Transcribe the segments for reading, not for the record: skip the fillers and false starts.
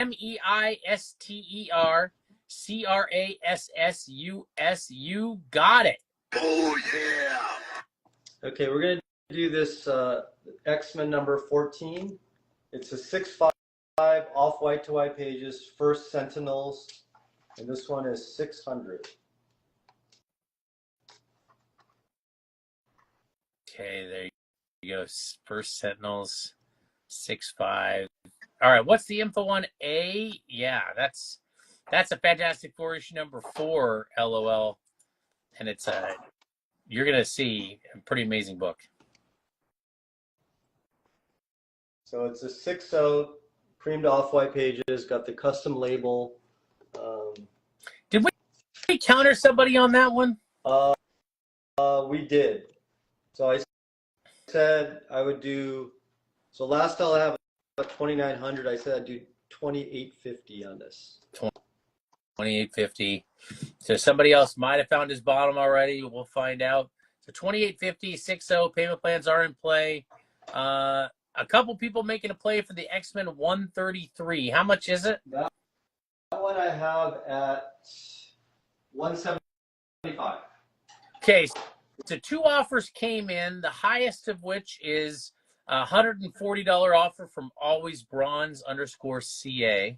MEISTERCRASSUS. You got it. Oh, yeah. Okay, we're going to do this X-Men number 14. It's a 6.5 off-white to white pages, first Sentinels, and this one is 600. Okay, there you go. First Sentinels, 6.5. All right, what's the info on A? Yeah, that's a Fantastic Four issue number 4, LOL. And it's you're gonna see a pretty amazing book. So it's a 6.0 creamed off-white pages, got the custom label. Did we counter somebody on that one? We did. So I said I would do. So last I'll have 2,900. I said I'd do 2,850 on this. 2,850. So somebody else might have found his bottom already. We'll find out. So 2,850, 6.0 payment plans are in play. A couple people making a play for the X-Men 133. How much is it? That one I have at 175. Okay, so 2 offers came in, the highest of which is a $140 offer from Always Bronze _CA.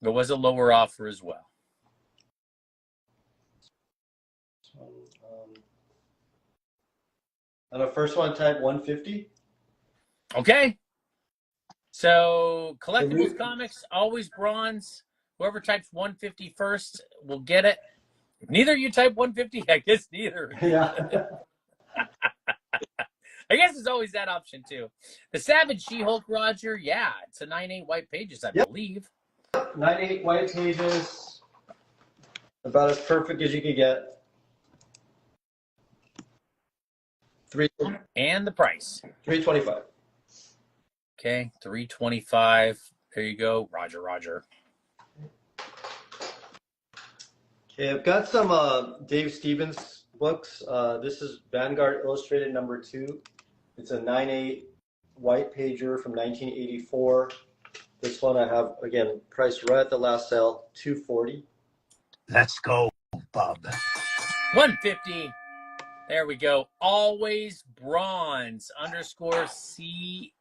There was a lower offer as well. On the first one, type 150. Okay. So Collectibles Comics, Always Bronze. Whoever types 150 first will get it. If neither of you type 150, I guess neither. Yeah. I guess there's always that option too. The Savage She-Hulk, Roger. Yeah, it's a 9.8 white pages, I believe. 9.8 white pages. About as perfect as you could get. And the price. $325. Okay, $325. There you go. Roger. Okay, I've got some Dave Stevens books. This is Vanguard Illustrated number 2. It's a 9.8 white pager from 1984. This one I have, again, priced right at the last sale, $240. Let's go, Bob. $150. There we go. Always Bronze _CA.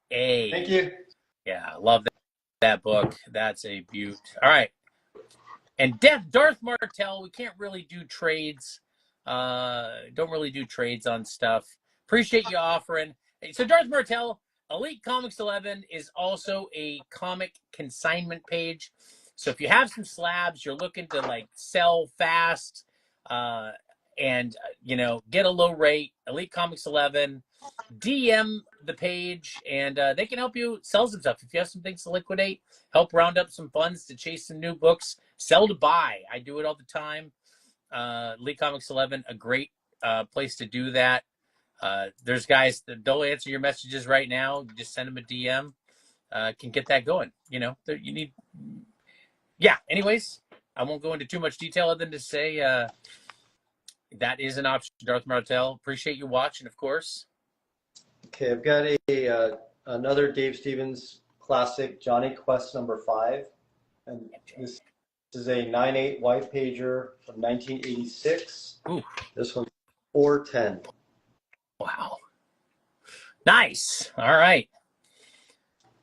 Thank you. Yeah, I love that book. That's a beaut. All right. And Darth Martell, we can't really do trades. Don't really do trades on stuff. Appreciate you offering. So Darth Martell, Elite Comics 11 is also a comic consignment page. So if you have some slabs, you're looking to like sell fast, and get a low rate, Elite Comics 11, DM the page, and they can help you sell some stuff. If you have some things to liquidate, help round up some funds to chase some new books, sell to buy. I do it all the time. Elite Comics 11, a great place to do that. There's guys that don't answer your messages right now. You just send them a DM. Can get that going. You need. Yeah. Anyways, I won't go into too much detail other than to say that is an option. Darth Martell. Appreciate you watching, of course. Okay, I've got another Dave Stevens classic, Johnny Quest number 5, and this is a 9.8 white pager from 1986. Ooh. This one's $410. Wow. Nice. All right.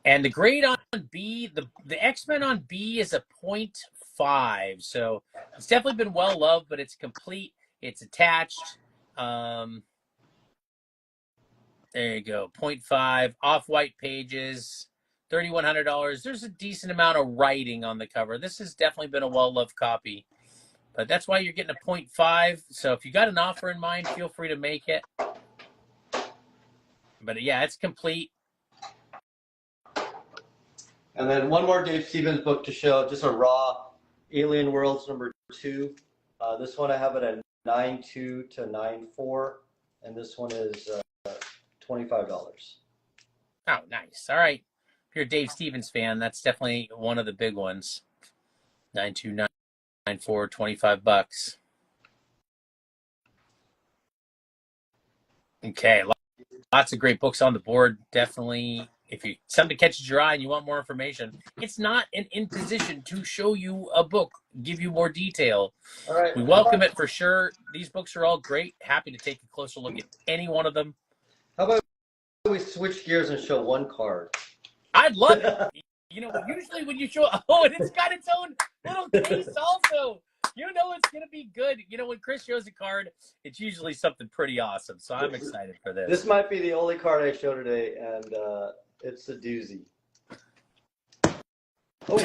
And the grade on B, the X-Men on B is a 0.5. So it's definitely been well loved, but it's complete. It's attached. There you go. 0.5 off-white pages, $3,100. There's a decent amount of writing on the cover. This has definitely been a well-loved copy. But that's why you're getting a 0.5. So if you got an offer in mind, feel free to make it. But yeah, it's complete. And then one more Dave Stevens book to show, just a raw Alien Worlds number 2. This one I have it at 9.2 to 9.4, and this one is $25. Oh, nice. All right. If you're a Dave Stevens fan, that's definitely one of the big ones. 9.2, 9.4, $25. Okay. Lots of great books on the board. Definitely if something catches your eye and you want more information, it's not in position to show you a book, give you more detail. All right. We welcome it for sure. These books are all great. Happy to take a closer look at any one of them. How about we switch gears and show one card? I'd love it. Usually when you show, and it's got its own little case also. It's going to be good. When Chris shows a card, it's usually something pretty awesome. So I'm excited for this. This might be the only card I show today, and it's a doozy. Oh.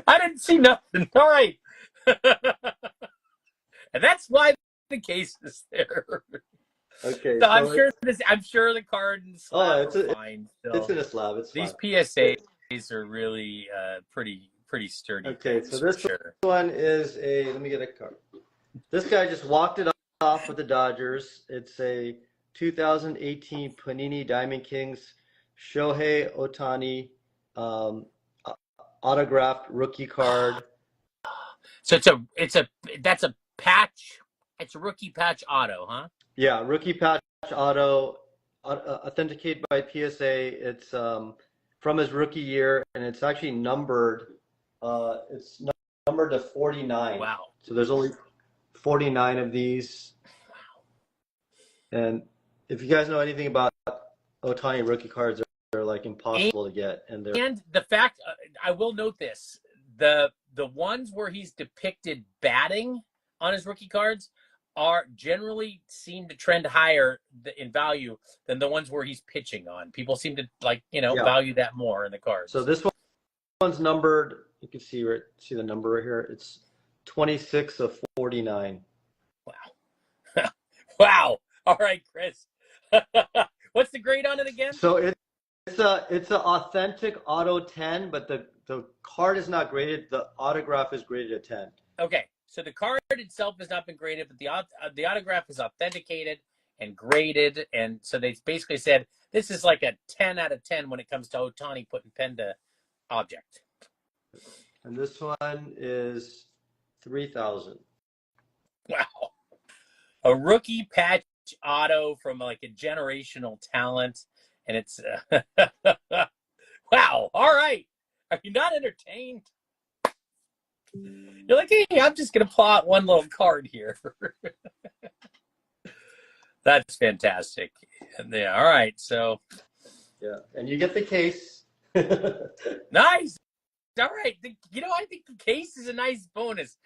I didn't see nothing. All right. And that's why the case is there. Okay. So I'm sure the card and slab are fine. It's in a slab. It's fine. These PSAs are really pretty sturdy. Okay, so this one is let me get a card. This guy just walked it off with the Dodgers. It's a 2018 Panini Diamond Kings Shohei Ohtani autographed rookie card. So that's a patch. It's a rookie patch auto, huh? Yeah, rookie patch auto, authenticated by PSA. It's from his rookie year, and it's actually numbered. It's numbered to 49. Wow. So there's only 49 of these. And if you guys know anything about Ohtani rookie cards, they're like impossible to get. And the fact, I will note this, the ones where he's depicted batting on his rookie cards are generally seem to trend higher in value than the ones where he's pitching on. People seem to value that more in the cards. So this one's numbered. You can see the number right here. It's 26 of 49. Wow. Wow. All right, Chris. What's the grade on it again? So it's an authentic auto 10, but the card is not graded. The autograph is graded a 10. Okay. So the card itself has not been graded, but the autograph is authenticated and graded. And so they basically said this is like a 10 out of 10 when it comes to Ohtani putting pen to object. And this one is 3,000. Wow. A rookie patch auto from like a generational talent. And it's, wow. All right. Are you not entertained? You're like, hey, I'm just going to plot one little card here. That's fantastic. Yeah. All right. So. Yeah. And you get the case. Nice. All right. I think the case is a nice bonus.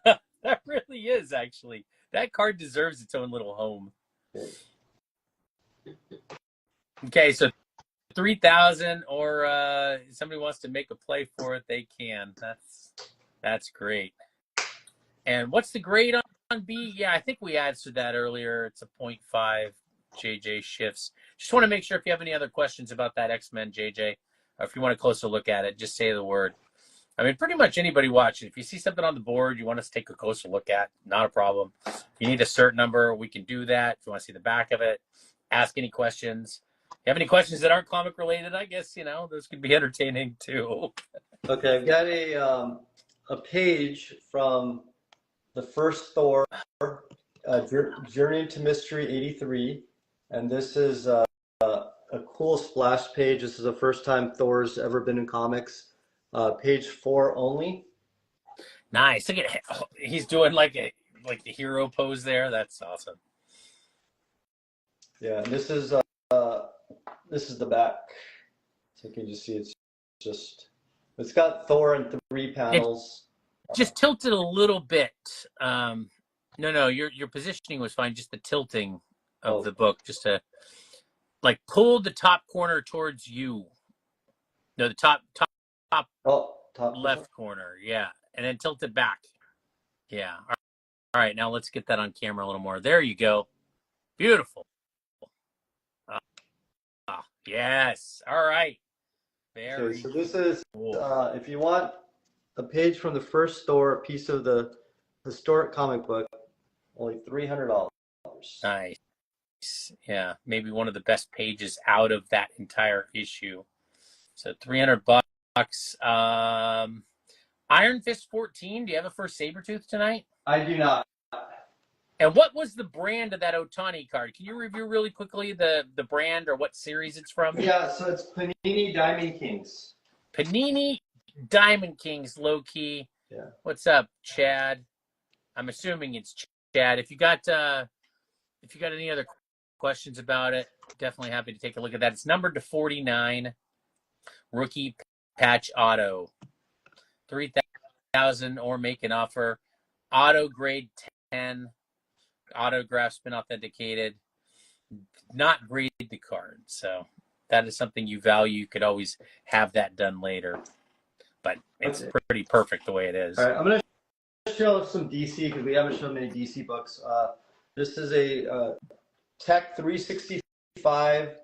That really is, actually. That card deserves its own little home. Okay, so 3,000, or somebody wants to make a play for it, they can. That's great. And what's the grade on B? Yeah, I think we answered that earlier. It's a 0.5 JJ shifts. Just want to make sure if you have any other questions about that X-Men, JJ, or if you want a closer look at it, just say the word. I mean, pretty much anybody watching, if you see something on the board you want us to take a closer look at, not a problem. If you need a cert number, we can do that. If you want to see the back of it, ask any questions. If you have any questions that aren't comic related, I guess, those could be entertaining too. Okay, I've got a page from the first Thor, Journey into Mystery 83, and this is a cool splash page. This is the first time Thor's ever been in comics. Page 4 only. Nice. Look at he's doing like the hero pose there. That's awesome. Yeah, and this is the back. So you can just see it's got Thor in 3 panels. Just tilted a little bit. No, your positioning was fine. Just the tilting of the book, just to pull the top corner towards you. No, the top left corner. Yeah, and then tilt it back. Yeah. All right, now let's get that on camera a little more. There you go. Beautiful. Yes. All right. Very so this is cool. If you want a page from the first Thor, a piece of the historic comic book, only $300. Nice. Yeah, maybe one of the best pages out of that entire issue. So $300. Iron Fist 14. Do you have a first Sabretooth tonight? I do not. And what was the brand of that Otani card? Can you review really quickly the brand or what series it's from? Yeah, so it's Panini Diamond Kings. Panini Diamond Kings, low key. Yeah. What's up, Chad? I'm assuming it's Chad. If you got any other questions about it, definitely happy to take a look at that. It's numbered to 49. Rookie patch auto. 3,000 or make an offer. Auto grade 10. Autograph's been authenticated. Not grade the card. So that is something you value. You could always have that done later. But it's pretty perfect the way it is. All right, I'm going to show some DC because we haven't shown many DC books. This is a Tech 365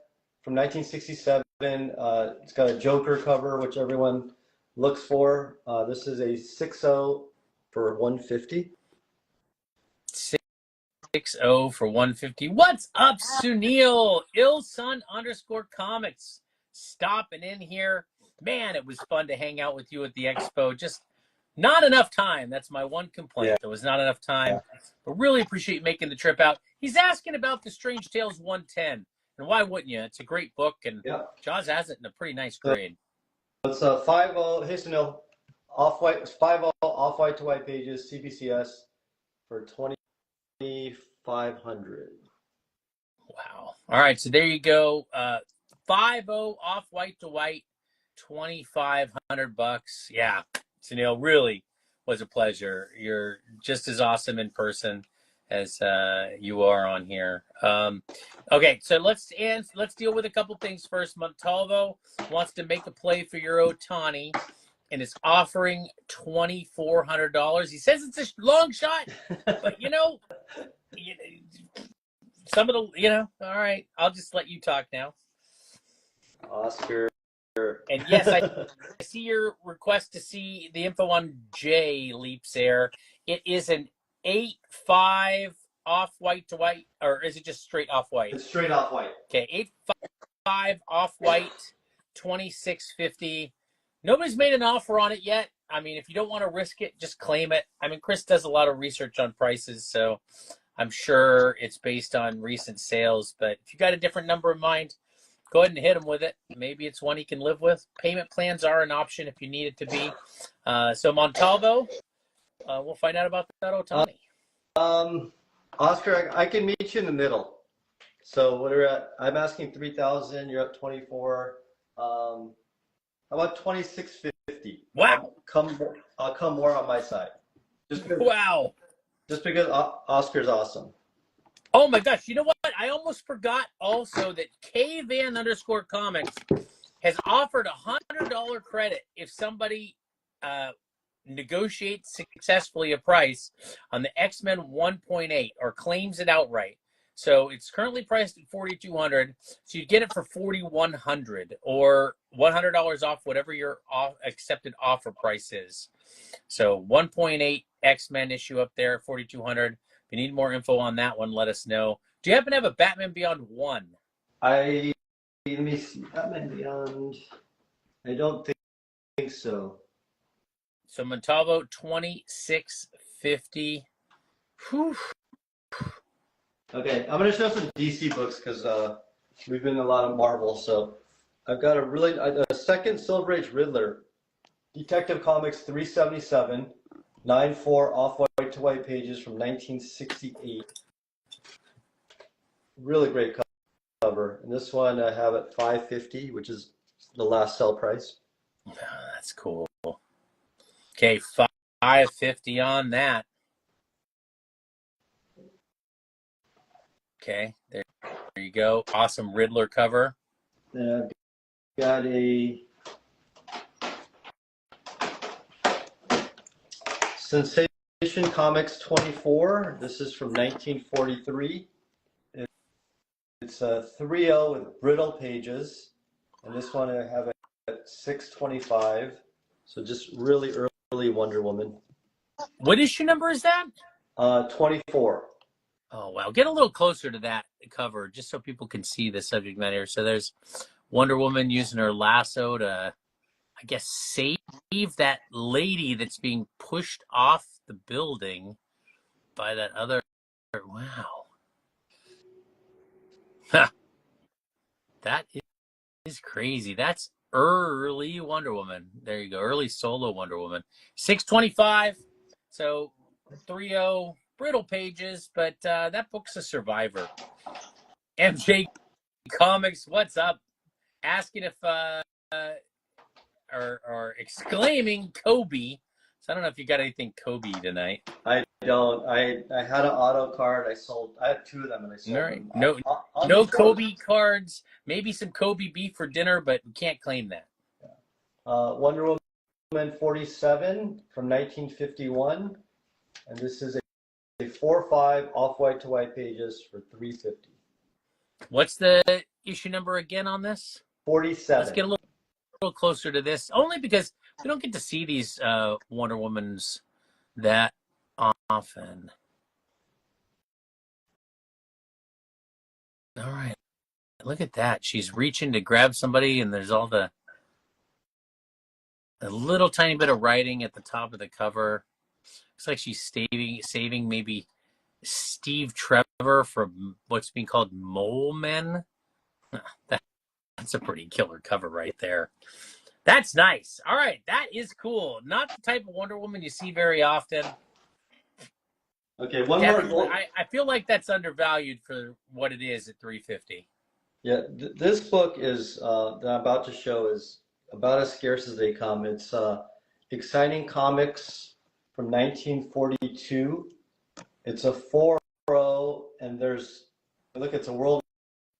from 1967. It's got a Joker cover, which everyone looks for. This is a 6.0 for 150. 6.0 for 150. What's up, Sunil? Ilsun_comics. Stopping in here. Man, it was fun to hang out with you at the expo. Just not enough time. That's my one complaint. Yeah. There was not enough time. But really appreciate you making the trip out. He's asking about the Strange Tales 110. And why wouldn't you? It's a great book, and Jaws has it in a pretty nice grade. It's a 5.0. Hey, Sunil. Off-white, 5.0 off-white to white pages, CBCS for 2,500. Wow. All right, so there you go. 5.0 off-white to white, $2,500. Yeah, Sunil, really was a pleasure. You're just as awesome in person as you are on here. Okay, so let's deal with a couple things first. Montalvo wants to make a play for your Otani and is offering $2,400. He says it's a long shot, but some of the, all right, I'll just let you talk now. Oscar. And yes, I see your request to see the info on J Leaps Air. It is an 8.5 off-white to white, or is it just straight off-white? It's straight off-white. Okay, 8.5 off-white, $2,650. Nobody's made an offer on it yet. I mean, if you don't want to risk it, just claim it. I mean, Chris does a lot of research on prices, so I'm sure it's based on recent sales. But if you got a different number in mind, go ahead and hit him with it. Maybe it's one he can live with. Payment plans are an option if you need it to be. So Montalvo, we'll find out about that Otani. Oscar, I can meet you in the middle. So what are at? I'm asking 3,000. You're at 24. How about 2,650? Wow. I'll come more on my side. Wow. Just because Oscar's awesome. Oh my gosh! You know what? I almost forgot also that KVan_comics has offered $100 credit if somebody negotiates successfully a price on the X-Men 1.8 or claims it outright. So it's currently priced at $4,200. So you get it for $4,100 or $100 off whatever your accepted offer price is. So 1.8 X-Men issue up there, $4,200. If you need more info on that one, let us know. Do you happen to have a Batman Beyond 1? Let me see. Batman Beyond. I don't think so. So Montalvo, $2,650. Whew. Okay, I'm going to show some DC books because we've been in a lot of Marvel. So I've got a second Silver Age Riddler, Detective Comics 377, 9.4 off-white to white pages from 1968. Really great cover. And this one I have at $550, which is the last sell price. Oh, that's cool. Okay, $550 on that. Okay, there you go. Awesome Riddler cover. Then I've got a Sensation Comics 24. This is from 1943. It's a 3.0 with brittle pages. And this one I have at $625. So just really early Wonder Woman. What issue number is that? 24. Oh, wow. Get a little closer to that cover just so people can see the subject matter. So there's Wonder Woman using her lasso to, I guess, save that lady that's being pushed off the building by that other Wow. Huh. That is crazy. That's early Wonder Woman. There you go. Early solo Wonder Woman. 625. So 30 brittle pages, but that book's a survivor. MJ Comics, what's up? Asking if or exclaiming Kobe. So I don't know if you got anything Kobe tonight. I don't. I had an auto card. I had two of them, and I sold All right. them. No Kobe cards. Maybe some Kobe beef for dinner, but we can't claim that. Wonder Woman 47 from 1951, and this is a 4/5 off-white to white pages for $3.50. What's the issue number again on this? 47. Let's get a little closer to this, only because we don't get to see these Wonder Womans that often. All right, look at that. She's reaching to grab somebody, and there's all a little tiny bit of writing at the top of the cover. Looks like she's saving maybe Steve Trevor from what's being called Mole Men. That's a pretty killer cover right there. That's nice. All right, that is cool. Not the type of Wonder Woman you see very often. Okay, one Definitely, more. I feel like that's undervalued for what it is at $3.50. Yeah, this book is that I'm about to show is about as scarce as they come. It's Exciting Comics from 1942. It's a 4.0, and look, it's a World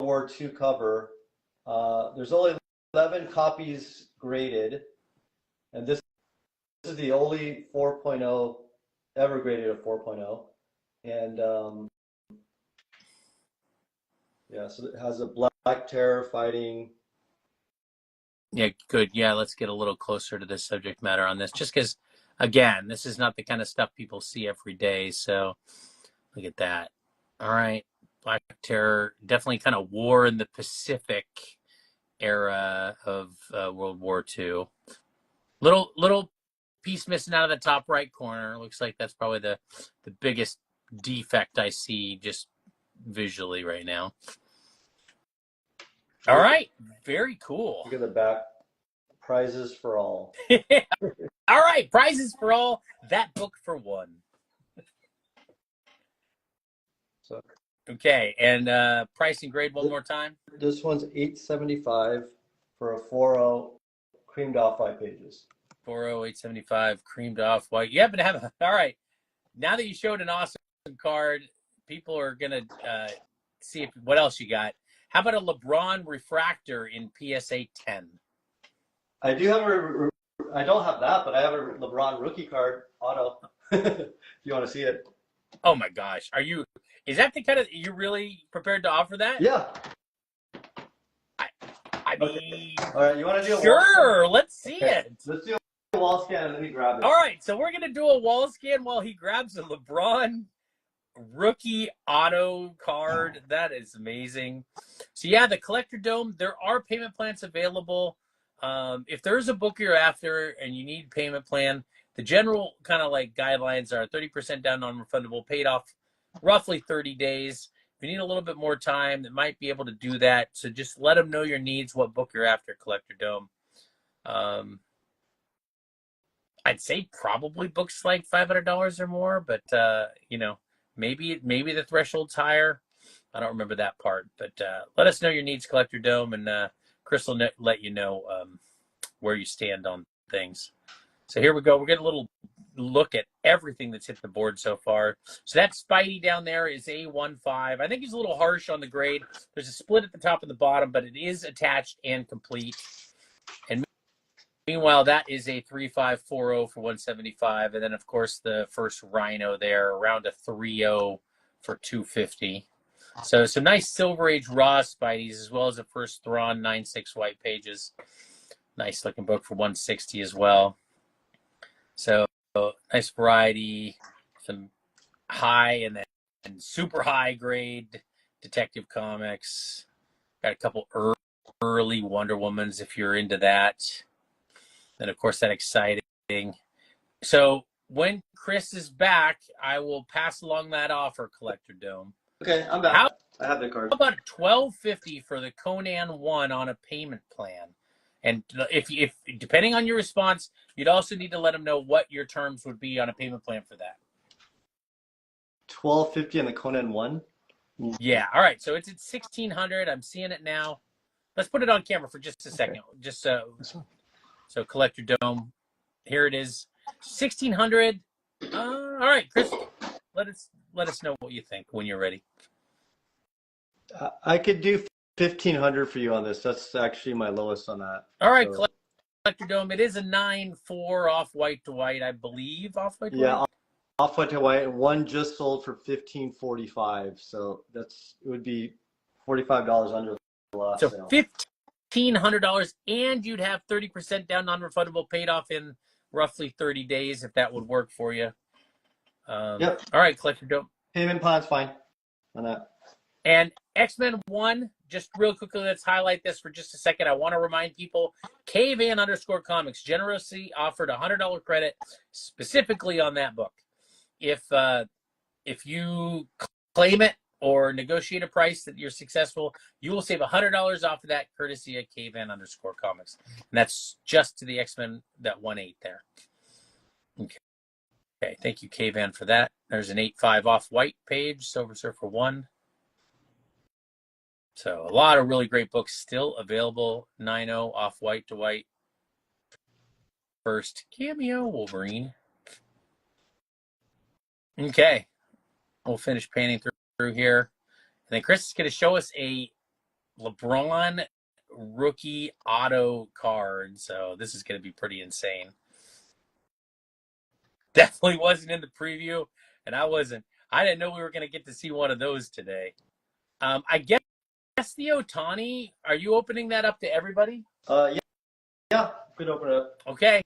War II cover. There's only 11 copies graded, and this is the only 4.0 ever graded a 4.0. And yeah, so it has a Black Terror fighting. Yeah, good. Yeah, let's get a little closer to the subject matter on this, just because, again, this is not the kind of stuff people see every day. So look at that. All right, Black Terror, definitely kind of war in the Pacific era of World War II. Little piece missing out of the top right corner. Looks like that's probably the biggest defect I see just visually right now. All right, very cool. Look at the back. Prizes for all. All right, prizes for all. That book for one. So okay, and price and grade one more time. This one's $8.75 for a 4.0 creamed off white pages. 4.0, 875, creamed off white. You happen to have a, all right. Now that you showed an awesome card, people are gonna see what else you got. How about a LeBron refractor in PSA 10? I do have I don't have that, but I have a LeBron rookie card auto. If you want to see it. Oh my gosh, is that the kind of, you really prepared to offer that? Yeah. I mean, all right, you want to do a sure, let's see it. Let's do a wall scan and let me grab it. All right, so we're going to do a wall scan while he grabs a LeBron rookie auto card. That is amazing. So yeah, the Collector Dome, there are payment plans available. If there's a book you're after and you need payment plan, the general kind of like guidelines are 30% down, non-refundable, paid off roughly 30 days. If you need a little bit more time, that might be able to do that. So just let them know your needs, what book you're after, Collector Dome. I'd say probably books like $500 or more, but maybe the threshold's higher. I don't remember that part, but let us know your needs, Collector Dome, and Chris will let you know where you stand on things. So here we go. We're getting a little look at everything that's hit the board so far. So that Spidey down there is A15. I think he's a little harsh on the grade. There's a split at the top and the bottom, but it is attached and complete. And meanwhile, that is a 3540 for 175, and then of course the first Rhino there around a 30 for 250. So some nice Silver Age raw Spideys, as well as the first Thrawn 9.6 white pages. Nice looking book for 160 as well. So nice variety, some high and then super high grade Detective Comics. Got a couple early Wonder Womans if you're into that. Then of course that exciting. So when Chris is back, I will pass along that offer, Collector Dome. Okay, I'm back. I have the card. How about $12.50 for the Conan 1 on a payment plan? And if depending on your response, you'd also need to let them know what your terms would be on a payment plan for that. $12.50 on the Conan 1? Yeah. All right. So it's at $1,600. I'm seeing it now. Let's put it on camera for just a second. Okay. Just so Collector Dome. Here it is. $1,600. All right, Chris. Let us know what you think when you're ready. I could do $1,500 for you on this. That's actually my lowest on that. All right, so. Collector Dome. It is a 9.4 off white to white, I believe. Off white to white. Yeah, off white to white. One just sold for $1,545. So it would be $45 under the last sale. $1,500, and you'd have 30% down, non-refundable, paid off in roughly 30 days, if that would work for you. Yep. All right, Collector Dome. Payment plan's fine on that. And X-Men 1, just real quickly, let's highlight this for just a second. I want to remind people, KVan_comics generously offered a $100 credit specifically on that book. If you claim it or negotiate a price that you're successful, you will save $100 off of that, courtesy of KVan_comics. And that's just to the X-Men, that 1/8 there. Okay, thank you, KVan, for that. There's an 8.5 off-white page, Silver Surfer 1. So a lot of really great books still available. 9.0 off white to white. First cameo Wolverine. Okay, we'll finish panning through here, and then Chris is going to show us a LeBron rookie auto card. So this is going to be pretty insane. Definitely wasn't in the preview, and I didn't know we were going to get to see one of those today. I guess the Ohtani, are you opening that up to everybody? Yeah, could open it up. Okay.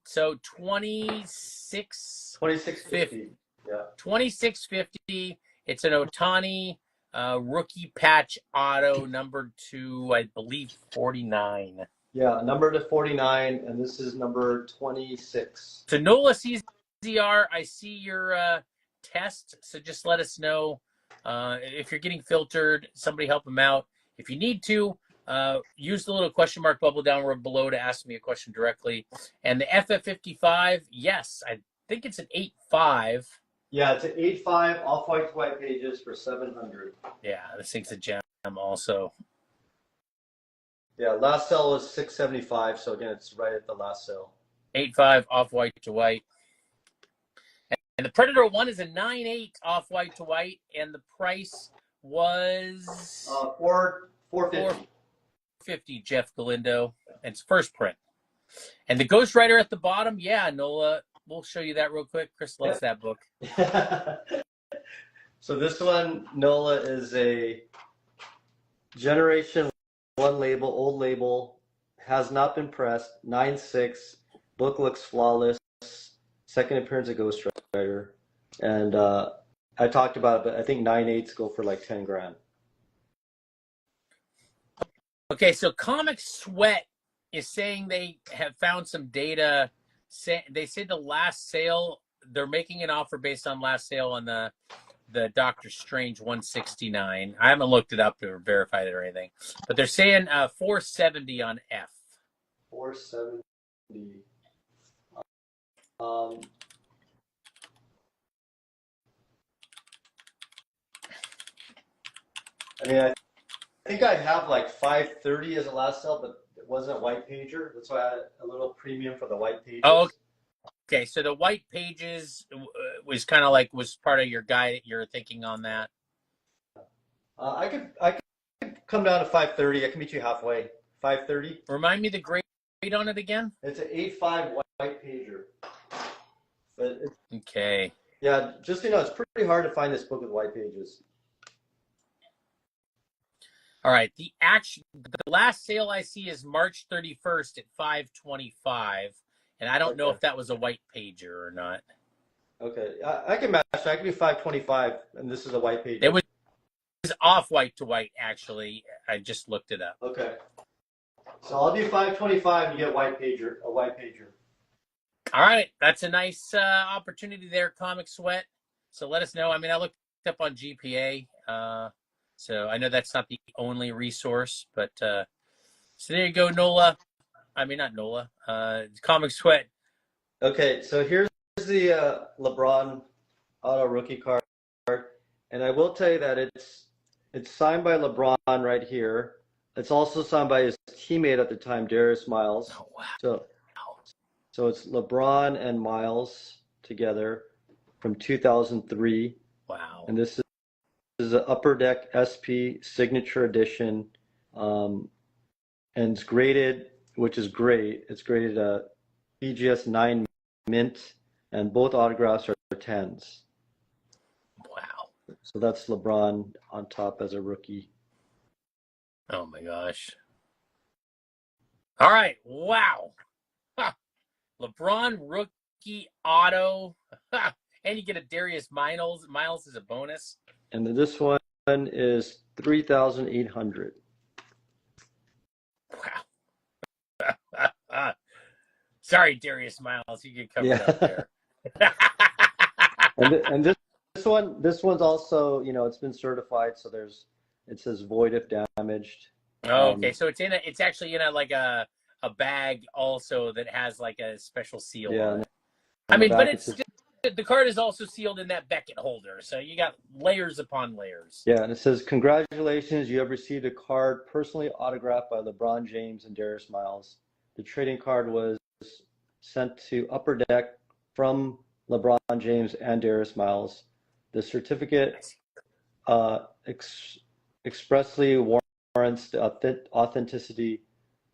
So $26.50. Yeah. $26.50. It's an Ohtani rookie patch auto number 2, I believe 49. Yeah, number to 49, and this is number 26. So Nola CZR, I see your test, so just let us know if you're getting filtered. Somebody help him out. If you need to, use the little question mark bubble down below to ask me a question directly. And the FF55, yes, I think it's an 8.5. Yeah, it's an 8.5 off-white to white pages for $700. Yeah, this thing's a gem also. Yeah, last sale was $675, so again, it's right at the last sale. 8.5 off-white to white. And the Predator 1 is a 9.8 off-white to white, and the price was $450. $450, Jeff Galindo. And it's first print. And the Ghost Rider at the bottom, yeah, Nola, we'll show you that real quick. Chris loves that book. So this one, Nola, is a Generation 1 label, old label, has not been pressed, 9.6, book looks flawless, second appearance of Ghost Rider. And I talked about it, but I think 9.8s go for like 10 grand. Okay, so Comic Sweat is saying they have found some data. They say the last sale, they're making an offer based on last sale on the Doctor Strange 169. I haven't looked it up or verified it or anything, but they're saying 470 on F. 470. I mean, I think I have like 530 as a last sale, but it wasn't a white pager. That's why I had a little premium for the white pages. Oh, okay. So the white pages was kind of like was part of your guide. You're thinking on that. I could come down to 530. I can meet you halfway. 530. Remind me the grade on it again. It's an 8.5 white pager. But okay. Yeah, just so you know, it's pretty hard to find this book with white pages. All right. The last sale I see is March 31st at 525, and I don't know if that was a white pager or not. Okay, I can match. I can do 525, and this is a white pager. It was off white to white, actually. I just looked it up. Okay. So I'll do 525 and you get a white pager. All right, that's a nice opportunity there, Comic Sweat. So let us know. I mean, I looked up on GPA, so I know that's not the only resource, but so there you go, Nola. I mean, not Nola. Comic Sweat. Okay, so here's the LeBron auto rookie card, and I will tell you that it's signed by LeBron right here. It's also signed by his teammate at the time, Darius Miles. Oh, wow. So it's LeBron and Miles together from 2003, Wow. and this is an Upper Deck SP Signature Edition, and it's graded, which is great. It's graded BGS 9 mint, and both autographs are 10s. Wow. So that's LeBron on top as a rookie. Oh my gosh. All right. Wow. Ha. LeBron rookie auto. Ha. And you get a Darius Miles. Miles is a bonus. And then this one is 3,800. Wow. Sorry, Darius Miles. You get covered up there. and this one's also, it's been certified, so it says void if damaged. Oh, okay. So it's actually in a bag also that has like a special seal on it. I mean, but the card is also sealed in that Beckett holder, so you got layers upon layers. Yeah, and it says, congratulations, you have received a card personally autographed by LeBron James and Darius Miles. The trading card was sent to Upper Deck from LeBron James and Darius Miles. The certificate expressly warrants the authenticity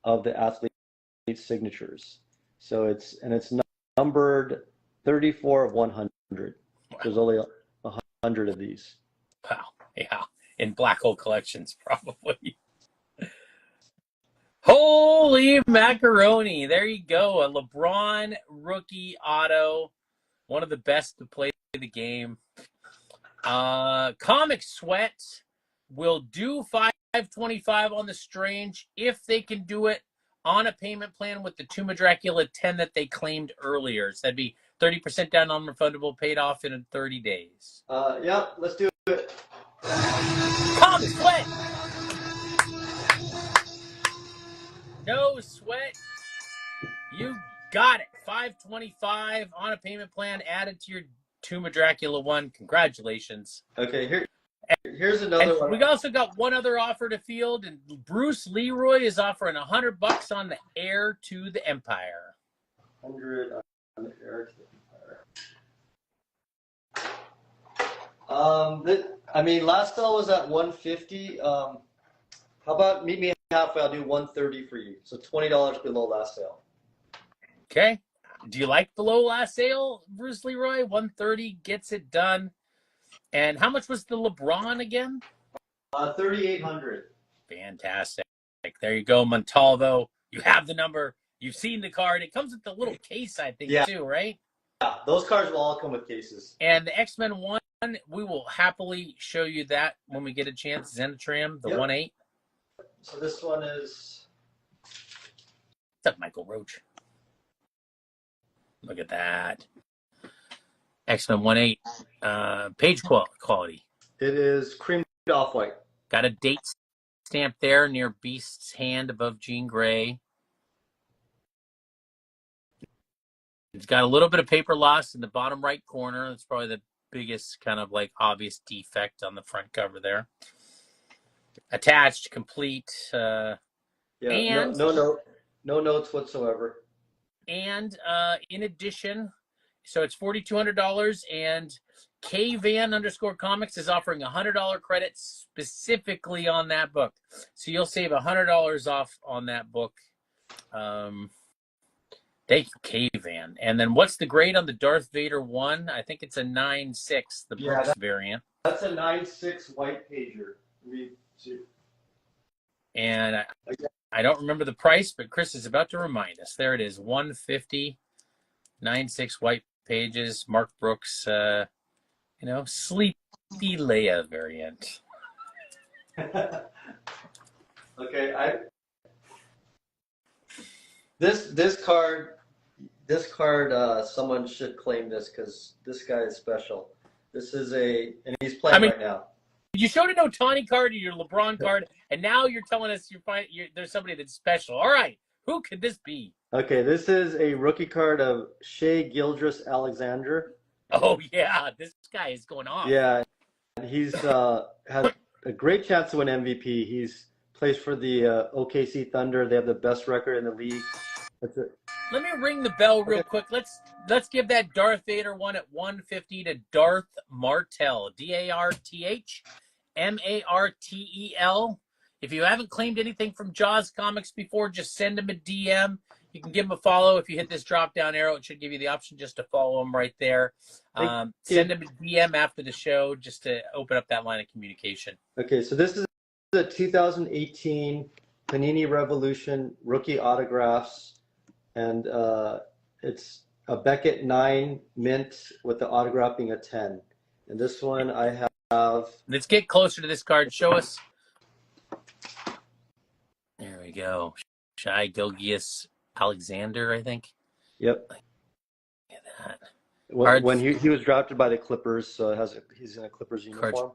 of the athlete's signatures. So it's numbered 34 of 100. Wow. There's only 100 of these. Wow. Yeah. In Black Hole Collections, probably. Holy macaroni. There you go. A LeBron rookie auto. One of the best to play the game. Comic Sweat will do $525 on the Strange if they can do it on a payment plan with the Tomb of Dracula 10 that they claimed earlier. So that'd be 30% down, non-refundable, paid off in 30 days. Yeah, let's do it. Comic Sweat! No sweat. You got it. $525 on a payment plan added to your Tomb of Dracula 1. Congratulations. Okay, here's another one. We also got one other offer to field, and Bruce Leroy is offering $100 on the Heir to the Empire. 100 on the Heir to the Empire. Last sale was at 150. How about meet me halfway? I'll do 130 for you. So $20 below last sale. Okay. Do you like below last sale, Bruce Leroy? 130 gets it done. And how much was the LeBron again? 3,800. Fantastic. There you go, Montalvo. You have the number. You've seen the card. It comes with the little case, I think, too, right? Yeah, those cards will all come with cases. And the X-Men 1, we will happily show you that when we get a chance. Zenitram, the 1/8. So this one is... What's up, Michael Roach? Look at that. X-Men 1/8. Page quality. It is creamed off-white. Got a date stamp there near Beast's hand above Jean Grey. It's got a little bit of paper loss in the bottom right corner. That's probably the biggest kind of like obvious defect on the front cover there. Attached, complete. And no notes whatsoever. And in addition, so it's $4,200, and KVan_comics is offering $100 credit specifically on that book. So you'll save $100 off on that book. Thank you, KVan. And then what's the grade on the Darth Vader 1? I think it's a 9.6, the Brooks variant. That's a 9.6 white pager. And I don't remember the price, but Chris is about to remind us. There it is, $150, 9.6 white pages, Mark Brooks, Sleepy Leia variant. Okay, this card, this card, someone should claim this because this guy is special. This is and he's playing right now. You showed an Ohtani card, your LeBron card, and now you're telling us there's somebody that's special. All right, who could this be? Okay, this is a rookie card of Shea Gilgeous-Alexander. Oh yeah, this guy is going on. Yeah, he's has a great chance to win MVP. He's plays for the OKC Thunder. They have the best record in the league. Let me ring the bell real quick. Let's give that Darth Vader one at 150 to Darth Martell. DarthMartel. If you haven't claimed anything from Jaws Comics before, just send him a DM. You can give him a follow. If you hit this drop-down arrow, it should give you the option just to follow him right there. Send him a DM after the show just to open up that line of communication. Okay, so this is the 2018 Panini Revolution rookie autographs, and it's a Beckett 9 mint with the autograph being a 10. And this one I have. Let's get closer to this card. Show us. There we go. Shai Gilgeous-Alexander, I think. Yep. Look at that. When he was drafted by the Clippers, so he's in a Clippers uniform.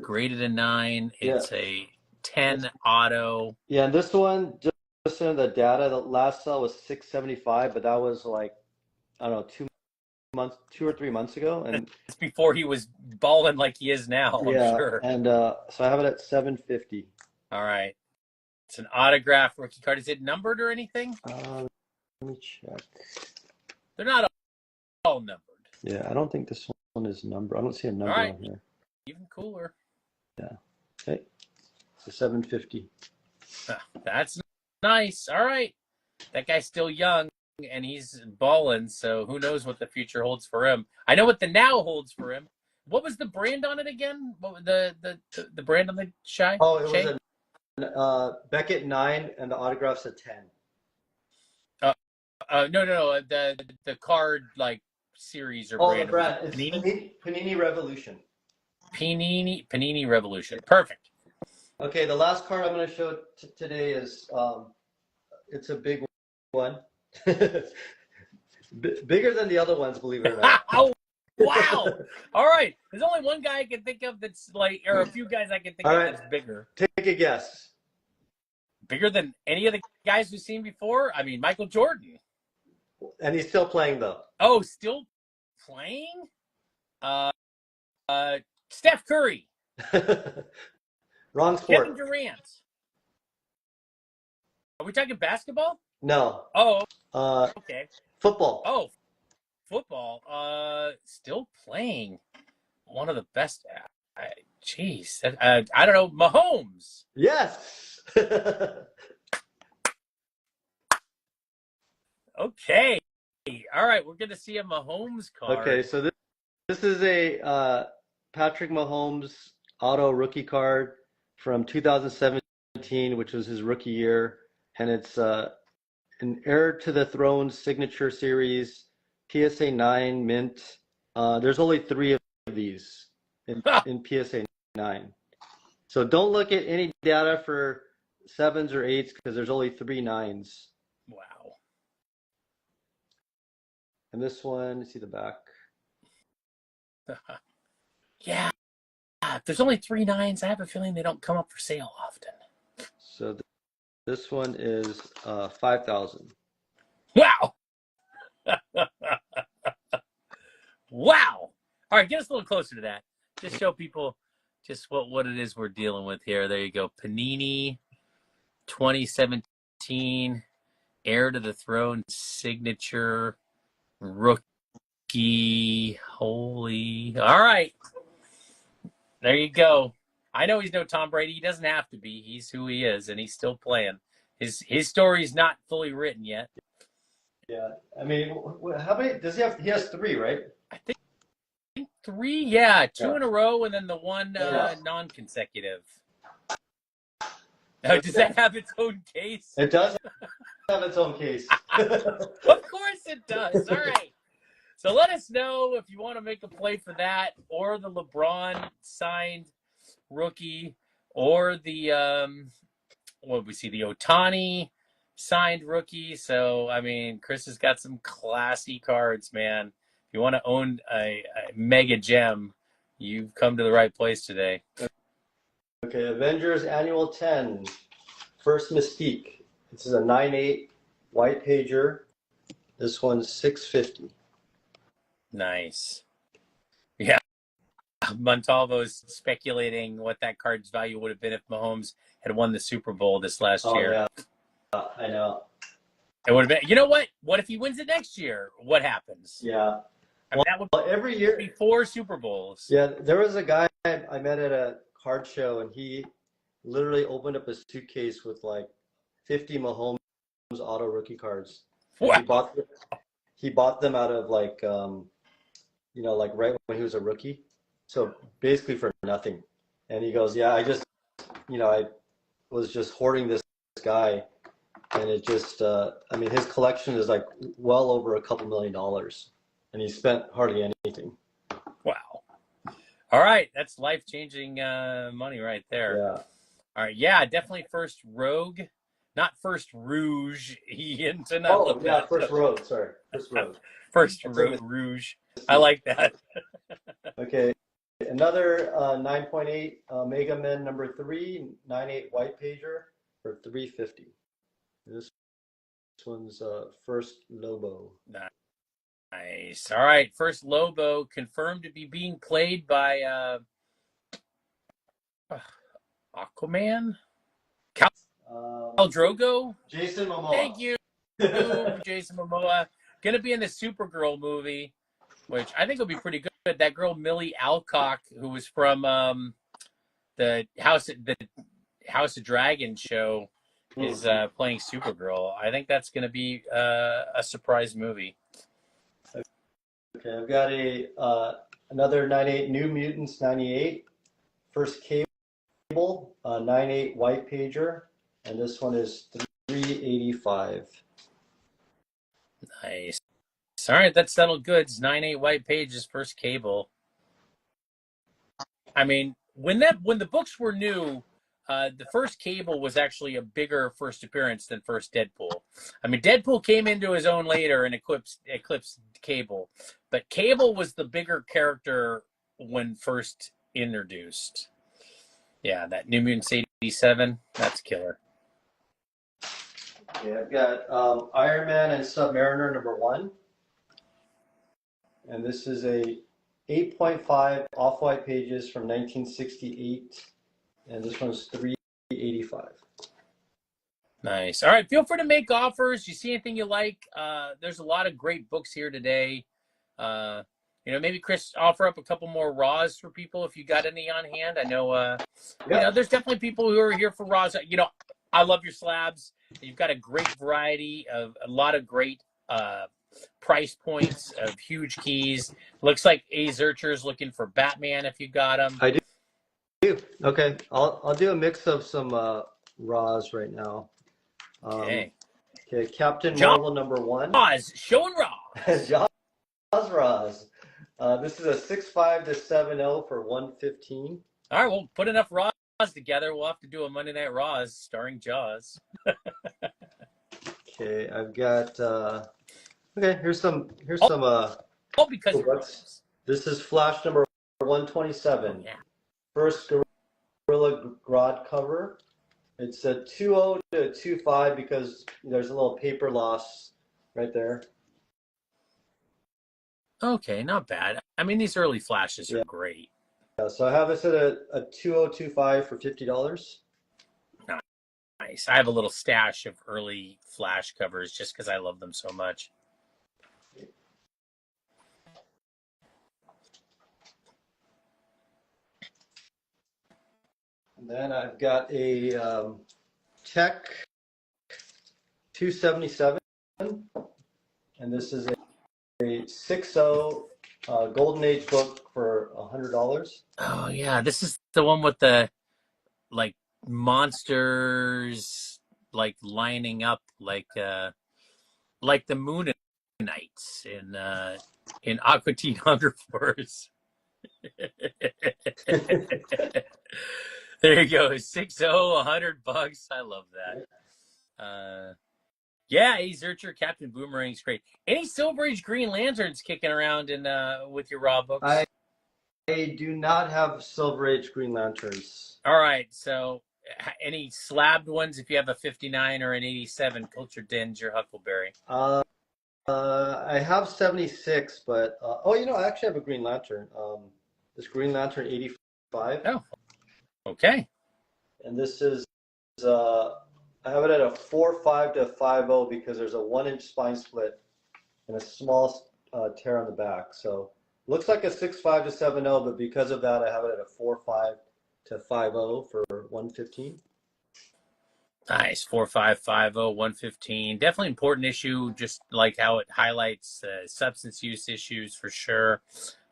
Graded a 9. It's a 10 auto. Yeah, and this one, just in the data, the last sell was 675, but that was like, I don't know, 2 or 3 months ago, and it's before he was balling like he is now. I'm sure. And so I have it at 750. All right, it's an autograph rookie card. Is it numbered or anything? Let me check. They're not all numbered. Yeah, I don't think this one is numbered. I don't see a number on here. Even cooler. Yeah. Okay. So 750. That's nice. All right, that guy's still young. And he's balling, so who knows what the future holds for him. I know what the now holds for him. What was the brand on it again? What was the brand on the Shai? Oh, it was a Beckett 9, and the autograph's a 10. No. The card like series or brand. The brand. It's Panini Revolution. Panini Revolution. Perfect. Okay, the last card I'm going to show today is it's a big one. Bigger than the other ones, believe it or not. Oh, wow. All right. There's only one guy I can think of that's like, or a few guys I can think of that's bigger. Take a guess. Bigger than any of the guys we've seen before? I mean, Michael Jordan. And he's still playing, though. Oh, still playing? Steph Curry. Wrong sport. Kevin Durant. Are we talking basketball? No. Oh, okay. Football. Oh, football. Still playing. One of the best. Jeez. I don't know. Mahomes. Yes. Okay. All right. We're going to see a Mahomes card. Okay, so this is a Patrick Mahomes auto rookie card from 2017, which was his rookie year. And it's an Heir to the Throne signature series, PSA 9 mint. There's only 3 of these in PSA 9. So don't look at any data for 7s or 8s because there's only 3 9s. Wow. And this one, see the back. Yeah. If there's only 3 9s, I have a feeling they don't come up for sale often. So this one is 5,000. Wow. Wow. All right, get us a little closer to that. Just show people just what it is we're dealing with here. There you go. Panini 2017 Heir to the Throne signature rookie. Holy. All right. There you go. I know he's no Tom Brady. He doesn't have to be. He's who he is, and he's still playing. His story's not fully written yet. Yeah, I mean, how many does he have? He has 3, right? I think 3. Yeah, 2 in a row, and then the one non-consecutive. Does that have its own case? It does have its own case. Of course it does. All right. So let us know if you want to make a play for that, or the LeBron signed rookie, or the what we see, the Ohtani signed rookie. So, I mean, Chris has got some classy cards, man. If you want to own a mega gem, you've come to the right place today. Okay, Avengers Annual 10, First Mystique. This is a 9.8 white pager. This one's $6.50. Nice. Yeah. Montalvo's speculating what that card's value would have been if Mahomes had won the Super Bowl this last year. Yeah, I know. It would have been, you know what? What if he wins it next year? What happens? Yeah. I mean, that would Every year be 4 Super Bowls. Yeah, there was a guy I met at a card show, and he literally opened up a suitcase with like 50 Mahomes auto rookie cards. Wow. He bought them out of like like right when he was a rookie, so basically for nothing. And he goes, "Yeah, I was just hoarding this guy, and it just I mean, his collection is like well over a couple $1 million, and he spent hardly anything." Wow. All right. That's life-changing money right there. Yeah. All right. Yeah, definitely first Rogue, not first Rouge. First Rogue. Sorry. First Rogue. First Rouge. I like that. Okay. Another 9.8 Mega Men number 3, 9.8 white pager for $3.50. This one's First Lobo. Nice. All right. First Lobo confirmed to be being played by Aquaman? Khal Drogo? Jason Momoa. Thank you, Jason Momoa. Going to be in the Supergirl movie, which I think will be pretty good. That girl Millie Alcock, who was from the House of Dragon show, is playing Supergirl. I think that's going to be a surprise movie. Okay, I've got another 9.8 New Mutants 98, First Cable, 9.8 white pager, and this one is $3.85. Nice. All right, that's settled goods. 9.8 white pages, First Cable. I mean, when the books were new, the First Cable was actually a bigger first appearance than First Deadpool. I mean, Deadpool came into his own later and eclipsed Cable, but Cable was the bigger character when first introduced. Yeah, that New Mutants 87, that's killer. Okay, I've got Iron Man and Submariner number 1. And this is a 8.5 off-white pages from 1968. And this one's $3.85. Nice. All right, feel free to make offers. You see anything you like? There's a lot of great books here today. Maybe Chris, offer up a couple more Raws for people if you got any on hand. I know, there's definitely people who are here for Raws. I love your slabs. You've got a great variety of a lot of great price points of huge keys. Looks like A Zurcher's looking for Batman if you got him. I do. Okay, I'll do a mix of some Raws right now. Okay, Captain Marvel number 1. Raws, showing Raws. Jaws Raws. This is a 6.5 to 7.0 for $115. All right, we'll put enough Raws together. We'll have to do a Monday Night Raws starring Jaws. Okay, I've got. Here's some. Because this is Flash number 127. Yeah. First Gorilla Grodd cover. It's a 2.0 to 2.5 because there's a little paper loss right there. Okay, not bad. I mean, these early Flashes are great. Yeah, so I have this at a 2.025 for $50. Nice. I have a little stash of early Flash covers just because I love them so much. And then I've got a Tech 277, and this is a 6.0 Golden Age book for $100. Oh yeah, this is the one with the monsters lining up like the Mooninites in Aqua Teen Hunger Force. There you go, 6.0, $100. I love that. Yeah, Ace Archer, Captain Boomerang's great. Any Silver Age Green Lanterns kicking around in with your raw books? I do not have Silver Age Green Lanterns. All right, so any slabbed ones? If you have a 59 or an 87, Culture Dens or Huckleberry. I have 76, but oh, I actually have a Green Lantern. This Green Lantern 85. Oh, okay. And this is I have it at a 4.5 to 5.0 because there's a 1-inch spine split and a small tear on the back. So looks like a 6.5 to 7.0, but because of that, I have it at a 4.5 to 5.0 for 115. Nice. 4550, 115. Definitely important issue, just like how it highlights substance use issues for sure.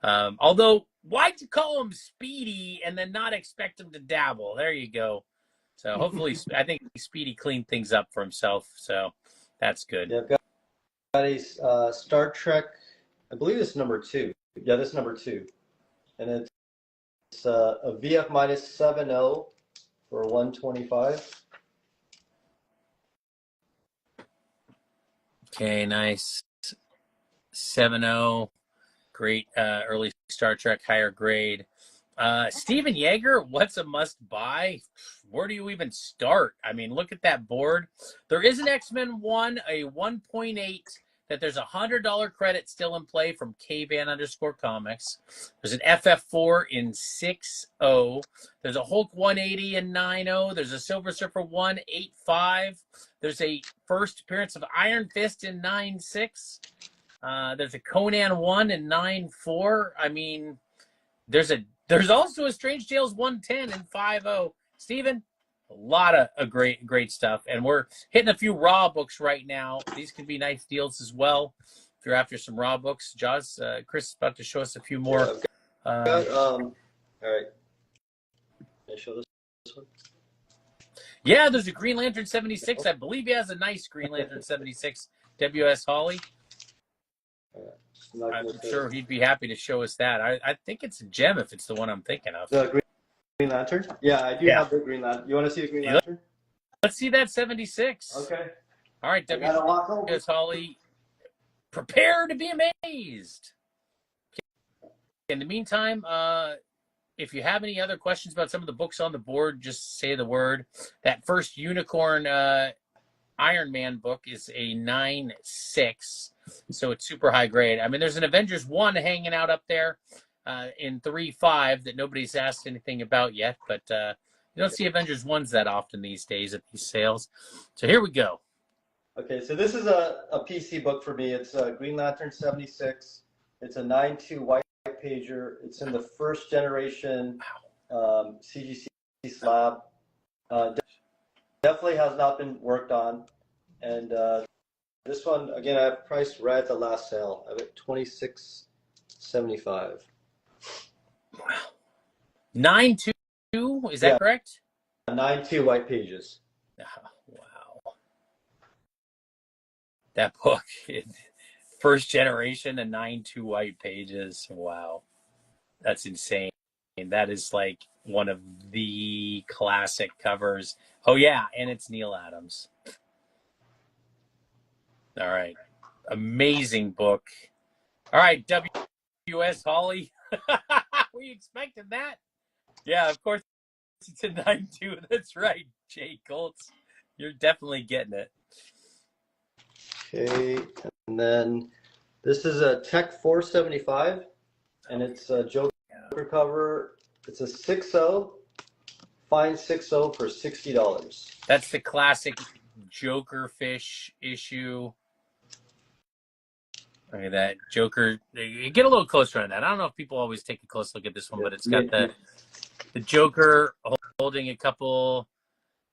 Although, why'd you call him Speedy and then not expect him to dabble? There you go. So hopefully, I think Speedy cleaned things up for himself. So that's good. Yeah, I've got a Star Trek, I believe it's number 2. Yeah, this is number 2. And it's a VF minus 7.0 for 125. Okay, nice. 7.0. Great early Star Trek, higher grade. Steven Yeager, what's a must buy? Where do you even start? I mean, look at that board. There is an X-Men 1, a 1.8 that there's $100 credit still in play from KVan_comics. There's an FF4 in 6.0. There's a Hulk 180 in 9.0. There's a Silver Surfer 1.85. There's a first appearance of Iron Fist in 9.6. There's a Conan 1 in 9.4. I mean, there's also a Strange Tales 110 in 5.0. Steven, a lot of great stuff. And we're hitting a few raw books right now. These could be nice deals as well if you're after some raw books. Jaws, Chris is about to show us a few more. Yeah, all right. Can I show this one? Yeah, there's a Green Lantern 76. I believe he has a nice Green Lantern 76. W.S. Hawley. I'm sure he'd be happy to show us that. I think it's a gem if it's the one I'm thinking of. The Green Lantern? Yeah, I do have the Green Lantern. You want to see the Green Lantern? Let's see that 76. Okay. All right, W.S. Hawley, prepare to be amazed. In the meantime, if you have any other questions about some of the books on the board, just say the word. That first Unicorn Iron Man book is a 9.6, so it's super high grade. I mean, there's an Avengers 1 hanging out up there in 3.5 that nobody's asked anything about yet, but you don't see Avengers 1s that often these days at these sales. So here we go. Okay, so this is a PC book for me. It's Green Lantern 76. It's a 9.2 white pager. It's in the first generation CGC slab. Definitely has not been worked on. And this one, again, I have priced right at the last sale. I have it $26.75. Wow. 9.2, is that correct? 9.2 white pages. Oh, wow. That book, first generation and 9.2 white pages. Wow. That's insane. That is like one of the classic covers. Oh, yeah, and it's Neil Adams. All right. Amazing book. All right, W.S. Hawley. Were you expecting that? Yeah, of course it's a 9.2. That's right, Jay Colts. You're definitely getting it. Okay, and then this is a Tech 475, and it's a Joker cover. It's a 6.0, fine 6.0 for $60. That's the classic Joker fish issue. Look at that Joker. Get a little closer on that. I don't know if people always take a close look at this one, but it's got the Joker holding a couple,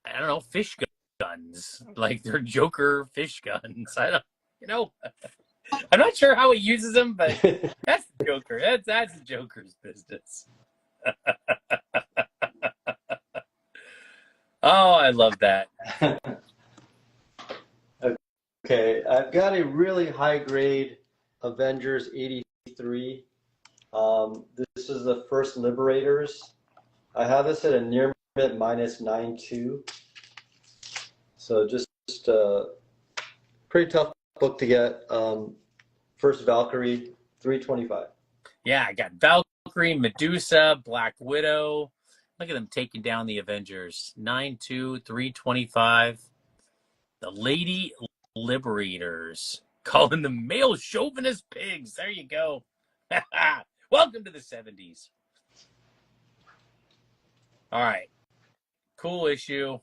I don't know, fish guns. Like they're Joker fish guns. I'm not sure how he uses them, but that's the Joker. That's the Joker's business. Oh, I love that. Okay, I've got a really high grade Avengers 83. This is the first Liberators. I have this at a near mint minus 9.2. So just pretty tough book to get. First Valkyrie, 325. Yeah, I got Valkyrie, Medusa, Black Widow. Look at them taking down the Avengers. 9-2, 325. The Lady Liberators. Calling them male chauvinist pigs. There you go. Welcome to the 70s. All right. Cool issue.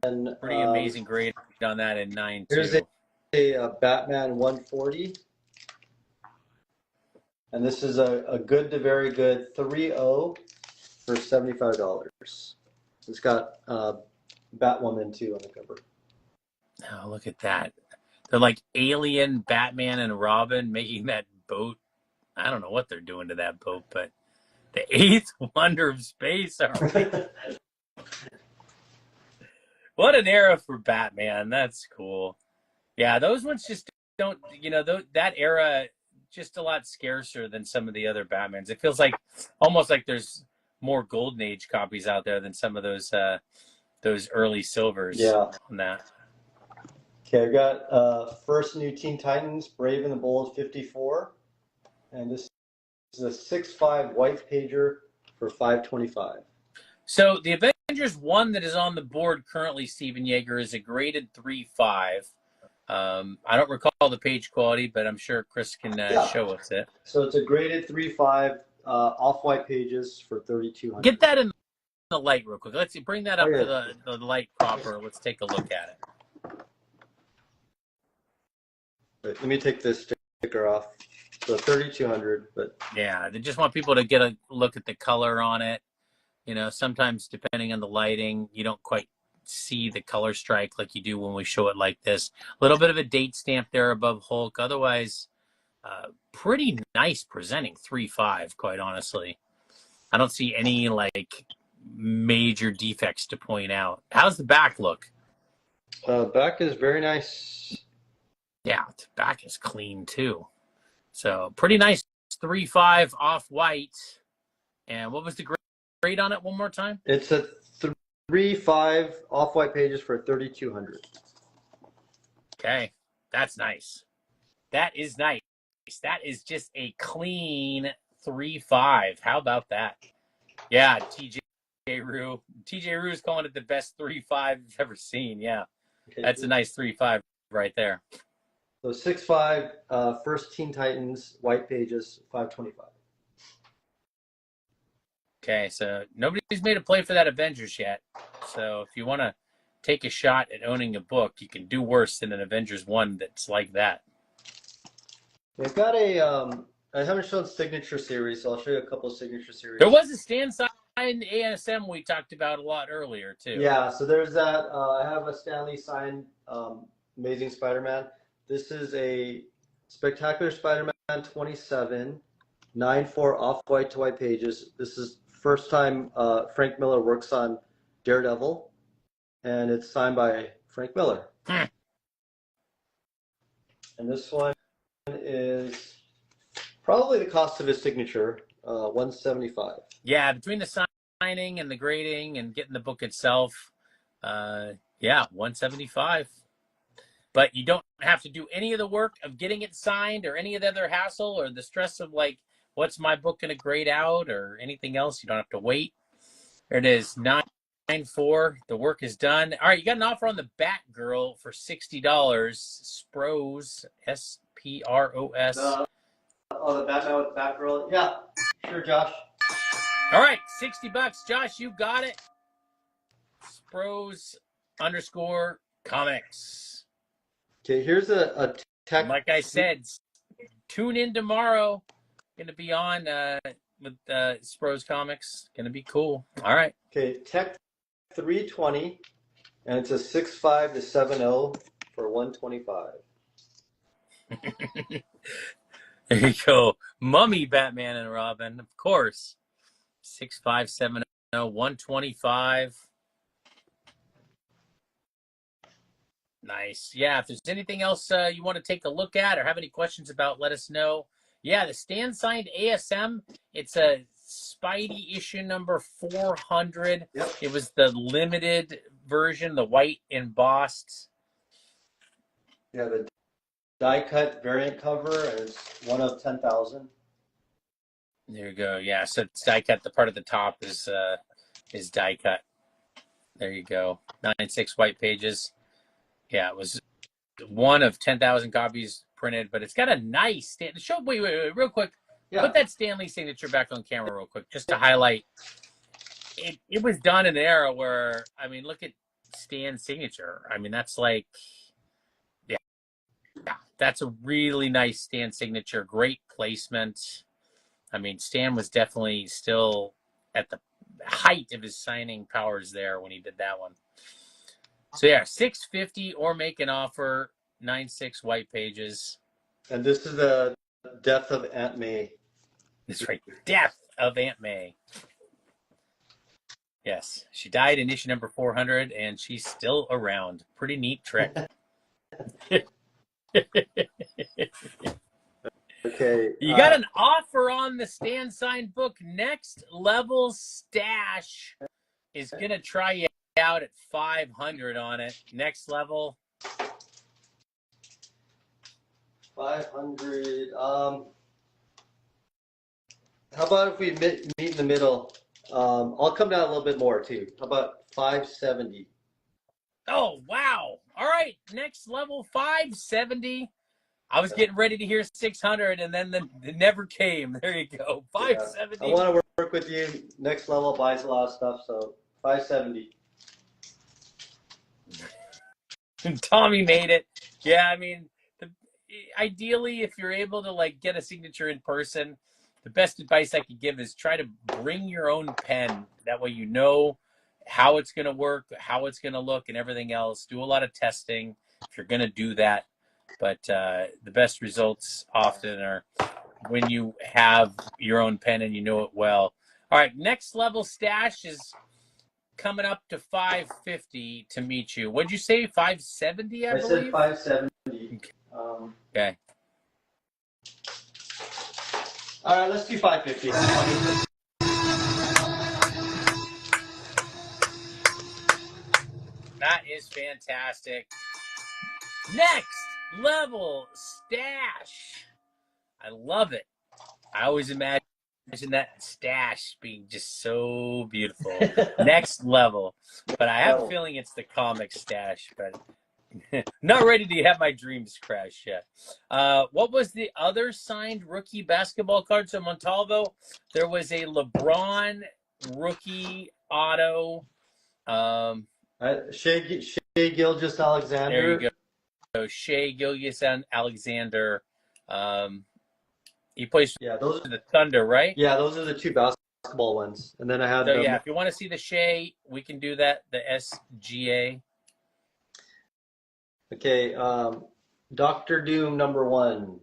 Then Pretty amazing grade on that in 9-2. Here's a Batman 140. And this is a good to very good 3.0 for $75. It's got Batwoman too on the cover. Oh, look at that. They're like alien Batman and Robin making that boat. I don't know what they're doing to that boat, but the eighth wonder of space. What an era for Batman. That's cool. Yeah, those ones just don't, that era just a lot scarcer than some of the other Batmans. It feels like almost like there's more Golden Age copies out there than some of those early silvers on that. Okay, I've got first new Teen Titans, Brave and the Bold 54. And this is a 6.5 white pager for $5.25. So the Avengers 1 that is on the board currently, Stephen Yeager, is a graded 3.5. I don't recall the page quality, but I'm sure Chris can show us it. So it's a graded 3.5 off-white pages for $3,200. Get that in the light real quick. Let's bring that up to the light proper. Let's take a look at it. Let me take this sticker off. So $3,200, but yeah, they just want people to get a look at the color on it. Sometimes depending on the lighting, you don't quite see the color strike like you do when we show it like this. A little bit of a date stamp there above Hulk. Otherwise, pretty nice presenting 3.5, quite honestly. I don't see any major defects to point out. How's the back look? Back is very nice. Yeah, the back is clean too. So pretty nice 3.5 off-white. And what was the grade on it one more time? It's a 3.5 off-white pages for $3,200. Okay, that's nice. That is nice. That is just a clean 3.5. How about that? Yeah, TJ Rue. TJ Rue is calling it the best 3.5 you've ever seen. Yeah, okay. That's a nice 3.5 right there. So 6.5, first Teen Titans, white pages, $5.25. Okay, so nobody's made a play for that Avengers yet. So if you want to take a shot at owning a book, you can do worse than an Avengers 1 that's like that. They've got I haven't shown signature series, so I'll show you a couple of signature series. There was a Stan signed ASM we talked about a lot earlier, too. Yeah, so there's that. I have a Stan Lee signed Amazing Spider-Man. This is a Spectacular Spider-Man 27, 9.4 off-white to white pages. This is first time Frank Miller works on Daredevil, and it's signed by Frank Miller. And this one is probably the cost of his signature, $175. Yeah, between the signing and the grading and getting the book itself, $175. But you don't have to do any of the work of getting it signed or any of the other hassle or the stress of what's my book going to grade out or anything else. You don't have to wait. There it is, 9.4. The work is done. All right, you got an offer on the Batgirl for $60. Spros, S-P-R-O-S. The Batman with Batgirl. Yeah, sure, Josh. All right, $60. Josh, you got it. Spros_comics. Okay, here's a tech. Like I said, tune in tomorrow. Going to be on with Spros Comics. Going to be cool. All right. Okay, Tech 320, and it's a 6.5 to 7.0 for $125. There you go. Mummy Batman and Robin, of course. 6.5, 7.0, 125. Nice. Yeah, if there's anything else you want to take a look at or have any questions about, let us know. Yeah, the Stan signed ASM. It's a Spidey issue number 400. Yep. It was the limited version, the white embossed. You have a die cut variant cover, and it's one of 10,000. There you go. Yeah, so it's die cut. The part at the top is die cut. There you go. 9.6 white pages. Yeah, it was one of 10,000 copies printed, but it's got a nice stand. Show wait, real quick. Yeah. Put that Stanley signature back on camera real quick, just to highlight. It was done in an era where, I mean, look at Stan's signature. I mean, that's like, yeah, that's a really nice Stan signature. Great placement. I mean, Stan was definitely still at the height of his signing powers there when he did that one. So yeah, $650 or make an offer. 9.6 white pages. And this is the death of Aunt May. That's right. Death of Aunt May. Yes, she died in issue number 400, and she's still around. Pretty neat trick. Okay. You got an offer on the Stan signed book. Next Level Stash is going to try you out at 500 on it. Next Level. 500. How about if we meet in the middle? I'll come down a little bit more too. How about 570? Oh, wow. All right. Next Level 570. I was getting ready to hear 600, and then it never came. There you go. 570. Yeah. I want to work with you. Next Level buys a lot of stuff, so 570. Tommy made it. Yeah, I mean, ideally, if you're able to like get a signature in person, the best advice I could give is try to bring your own pen. That way you know how it's going to work, how it's going to look, and everything else. Do a lot of testing if you're going to do that. But the best results often are when you have your own pen and you know it well. All right, Next Level Stash is coming up to 550 to meet you. What'd you say? 570, I believe? Said 570. Okay. All right, let's do 550. That is fantastic. Next Level Stash. I love it. I always imagine that stash being just so beautiful. Next Level. But I have a feeling it's the comic stash, but not ready to have my dreams crash yet. What was the other signed rookie basketball card? So Montalvo, there was a LeBron rookie auto. Shea Gilgeous-Alexander. There you go. So Shea Gilgeous-Alexander. He plays those for the Thunder, right? Yeah, those are the two basketball ones. And then I had So if you want to see the Shea, we can do that. The SGA. Okay, Doctor Doom #1.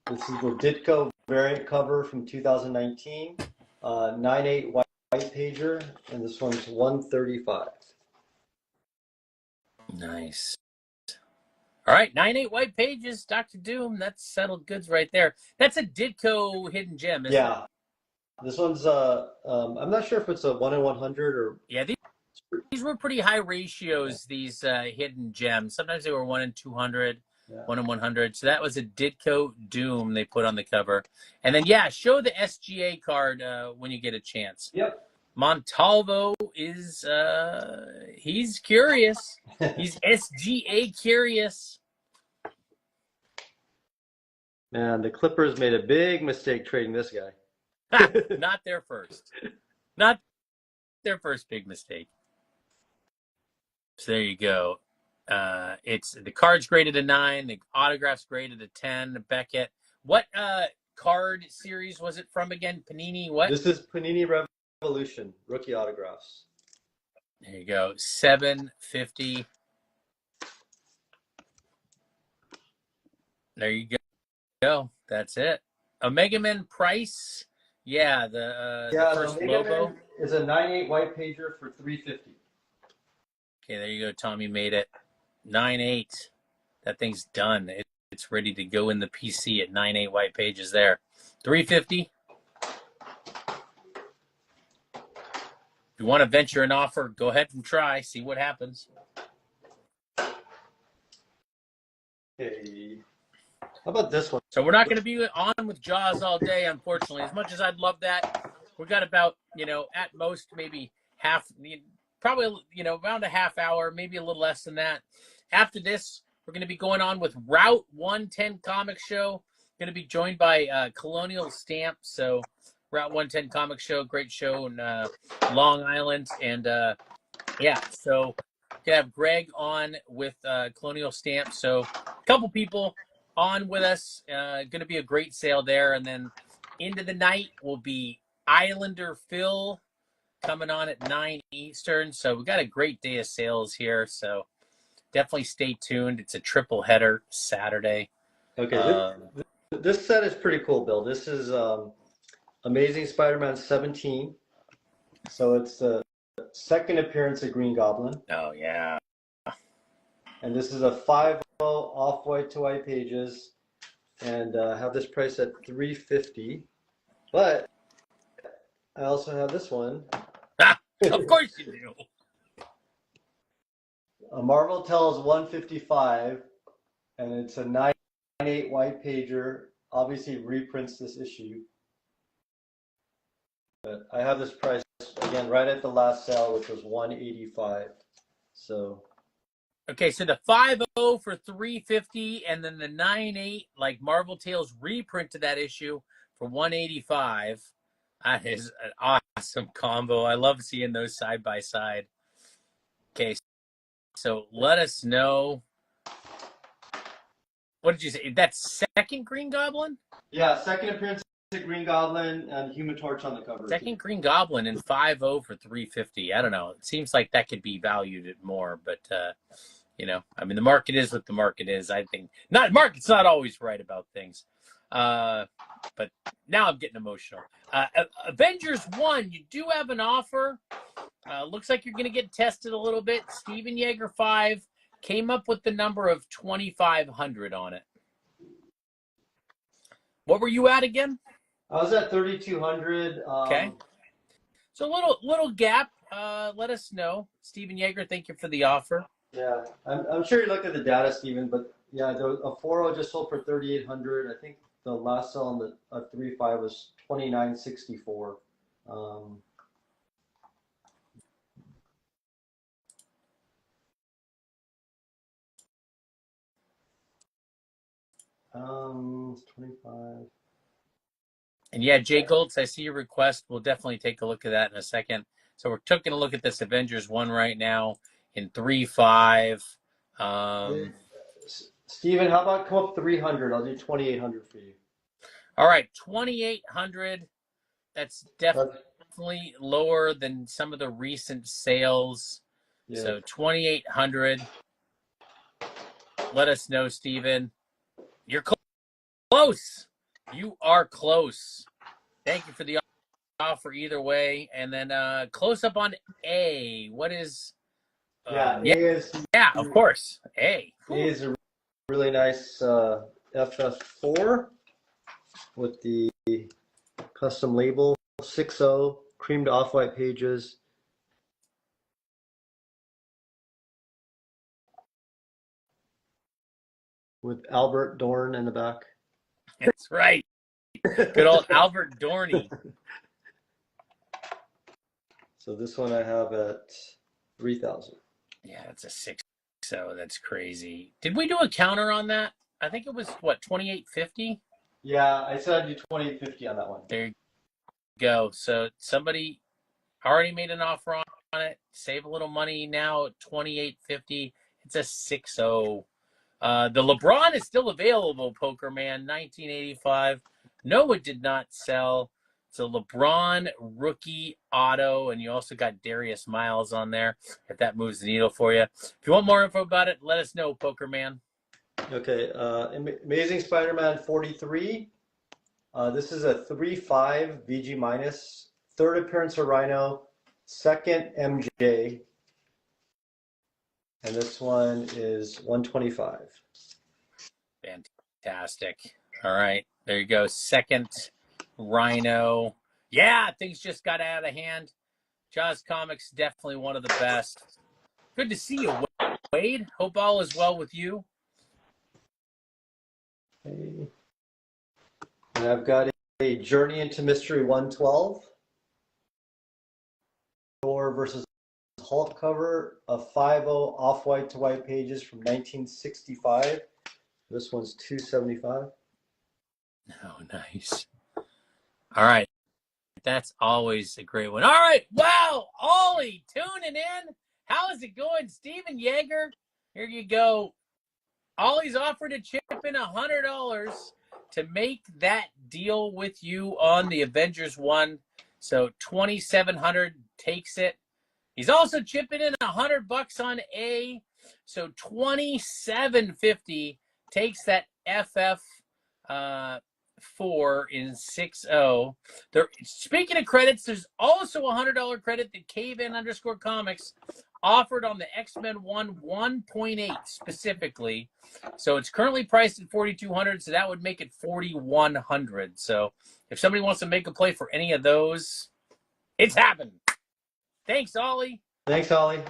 This is the Ditko variant cover from 2019. 9.8 white pager, and this one's 135. Nice. All right, 9.8 white pages, Doctor Doom. That's settled goods right there. That's a Ditko hidden gem, isn't it? This one's I'm not sure if it's a 1 in 100 or. Yeah, these were pretty high ratios. These hidden gems. Sometimes they were 1 in 200, 1 in 100. So that was a Ditko Doom they put on the cover. And then show the SGA card when you get a chance. Yep. Montalvo is he's curious. He's SGA curious. Man, the Clippers made a big mistake trading this guy. Not their first. Not their first big mistake. So there you go. It's the card's graded a 9, the autograph's graded a 10. Beckett. What card series was it from again? Panini what? This is Panini Revolution, rookie autographs. There you go. 750. There you go. That's it. Omega Man Price. Yeah, the first the logo is a 9.8 white pager for 350. Okay, there you go. Tommy made it. 9.8. That thing's done. It's ready to go in the PC at 9.8 white pages there. 350. If you want to venture an offer, go ahead and try. See what happens. Okay. How about this one? So we're not going to be on with Jaws all day, unfortunately. As much as I'd love that, we got about, at most maybe probably, around a half hour, maybe a little less than that. After this, we're going to be going on with Route 110 Comic Show. Going to be joined by Colonial Stamp. So Route 110 Comic Show, great show in Long Island. And yeah, so we have Greg on with Colonial Stamp. So a couple people on with us. Going to be a great sale there. And then into the night will be Islander Phil coming on at 9 Eastern. So we got a great day of sales here. So definitely stay tuned. It's a triple header Saturday. Okay, this set is pretty cool, Bill. This is Amazing Spider-Man 17. So it's the second appearance of Green Goblin. Oh, yeah. And this is a 5.0 off-white to white pages. And I have this price at $350. But I also have this one. Of course you do. A Marvel Tells 155, and it's a 9.8 white pager. Obviously reprints this issue. But I have this price again right at the last sale, which was $185. So okay, so the 5.0 for $350, and then the 9.8 like Marvel Tales reprint to that issue for $185. That is an awesome combo. I love seeing those side by side. Okay, so let us know. What did you say? That's second Green Goblin? yeah, second appearance of Green Goblin and Human Torch on the cover. Second Green Goblin in 5.0 for $350. I don't know. It seems like that could be valued at more, but I mean, the market is what the market is. I think market's not always right about things. But now I'm getting emotional. Avengers 1, you do have an offer. Looks like you're going to get tested a little bit. Steven Yeager 5 came up with the number of 2,500 on it. What were you at again? I was at 3,200. Okay. So little gap. Let us know. Steven Yeager, thank you for the offer. Yeah, I'm sure you looked at the data, Steven, but yeah, a 4.0 just sold for 3,800. I think the last sell on the 3.5 was 2,964. It's 25. And yeah, Jay Goltz, I see your request. We'll definitely take a look at that in a second. So we're taking a look at this Avengers 1 right now in 3.5. Steven, how about come up 300? I'll do 2,800 for you. All right, 2,800. That's definitely lower than some of the recent sales. Yeah. So 2,800. Let us know, Steven. You're close. You are close. Thank you for the offer either way. And then close up on A. What is... A is... Yeah, of course. A. A is a really nice FF4 with the custom label. 6.0, creamed off-white pages. With Albert Dorn in the back. That's right. Good old Albert Dorney. So this one I have at 3,000. Yeah, it's a 6.0. That's crazy. Did we do a counter on that? I think it was, what, 2,850? Yeah, I said I'd do 2,850 on that one. There you go. So somebody already made an offer on it. Save a little money now at 2,850. It's a 6.0. The LeBron is still available, Poker Man, 1985. No, it did not sell. It's a LeBron rookie auto, and you also got Darius Miles on there, if that moves the needle for you. If you want more info about it, let us know, Poker Man. Okay, Amazing Spider-Man 43. This is a 3.5 VG minus. Third appearance of Rhino. Second MJ. And this one is 125. Fantastic. All right, there you go. Second Rhino. Yeah, things just got out of hand. Jaws Comics, definitely one of the best. Good to see you, Wade. Hope all is well with you. Okay. And I've got a Journey into Mystery 112. Thor versus Hulk cover, a 5.0 off-white to white pages from 1965. This one's $2.75. Oh, nice. All right. That's always a great one. All right. Wow. Ollie tuning in. How is it going? Steven Yeager, here you go. Ollie's offered to chip in $100 to make that deal with you on the Avengers one. So 2,700 takes it. He's also chipping in $100 on A. So 2,750 takes that FF 4 in 6.0. Speaking of credits, there's also a $100 credit that Caveman_comics offered on the X-Men 1.8 specifically. So it's currently priced at 4,200, so that would make it 4,100. So if somebody wants to make a play for any of those, it's happening. Thanks, Ollie. Thanks, Ollie.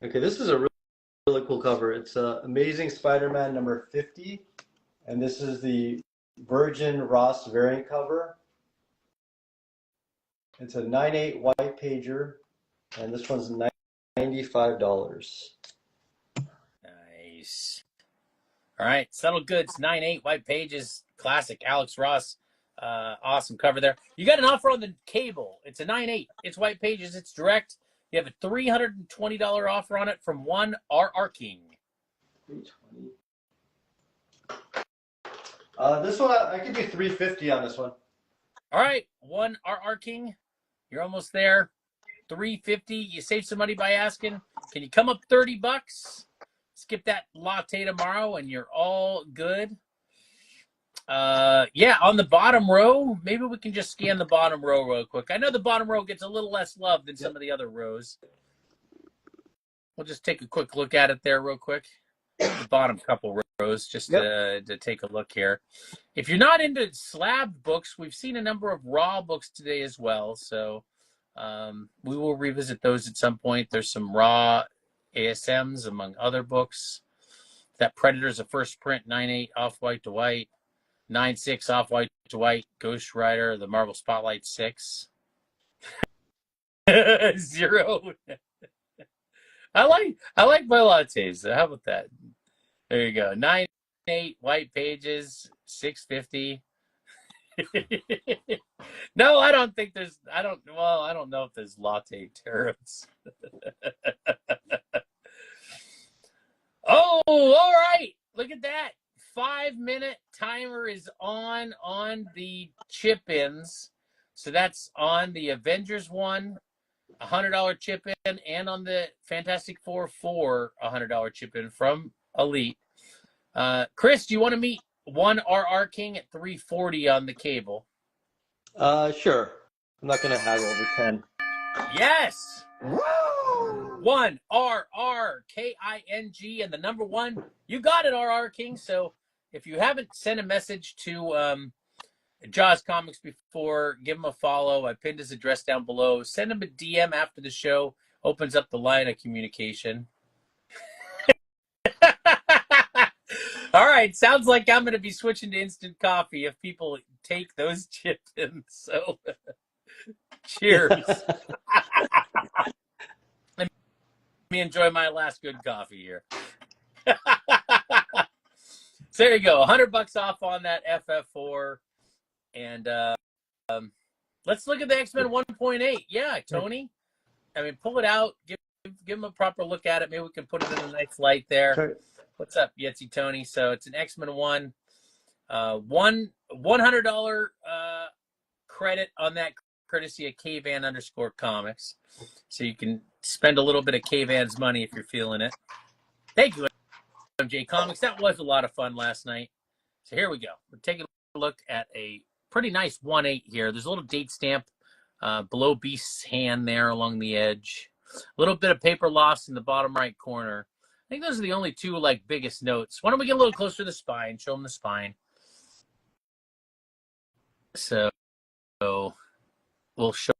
Okay, this is a really cool cover. It's Amazing Spider-Man number 50, and this is the Virgin Ross variant cover. It's a 9.8 white pager, and this one's $95. Nice. All right, Subtle Goods, 9.8 white pages, classic Alex Ross. Awesome cover there. You got an offer on the cable. It's a 9.8. It's white pages. It's direct. You have a $320 offer on it from one RR King. 320. This one I could do 350 on this one. All right, one RR King. You're almost there. 350. You save some money by asking. Can you come up $30? Skip that latte tomorrow, and you're all good. Yeah, on the bottom row, maybe we can just scan the bottom row real quick. I know the bottom row gets a little less love than some of the other rows. We'll just take a quick look at it there real quick. The bottom couple rows, just to take a look here. If you're not into slab books, we've seen a number of raw books today as well. So we will revisit those at some point. There's some raw ASMs among other books. That Predator's a first print, 9.8 off-white to white. 9.6 off-white to white, Ghost Rider, the Marvel Spotlight 6. 0. I like my lattes. How about that? There you go. 9.8 white pages, 650. No, I don't think there's. I don't know if there's latte tariffs. Oh, all right. Look at that. 5-minute timer is on the chip-ins. So that's on the Avengers one, $100 chip-in, and on the Fantastic Four, $100 chip-in from Elite. Chris, do you want to meet one RR King at 340 on the cable? Sure. I'm not going to haggle over 10. Yes. Woo! 1 RRKING and the number 1. You got it, RR King. So if you haven't sent a message to Jaws Comics before, give him a follow. I pinned his address down below. Send him a DM after the show. Opens up the line of communication. All right. Sounds like I'm going to be switching to instant coffee if people take those chip-ins. So cheers. Let me enjoy my last good coffee here. So there you go. $100 off on that FF4. And let's look at the X-Men 1.8. Yeah, Tony. I mean, pull it out. Give him a proper look at it. Maybe we can put it in a nice light there. Sure. What's up, Yetzi Tony? So it's an X-Men 1. $100 credit on that, courtesy of Kvan_comics. So you can spend a little bit of Kvan's money if you're feeling it. Thank you, MJ Comics. That was a lot of fun last night. So here we go. We're taking a look at a pretty nice 1/8 here. There's a little date stamp below Beast's hand there along the edge. A little bit of paper loss in the bottom right corner. I think those are the only two biggest notes. Why don't we get a little closer to the spine? Show them the spine. So we'll show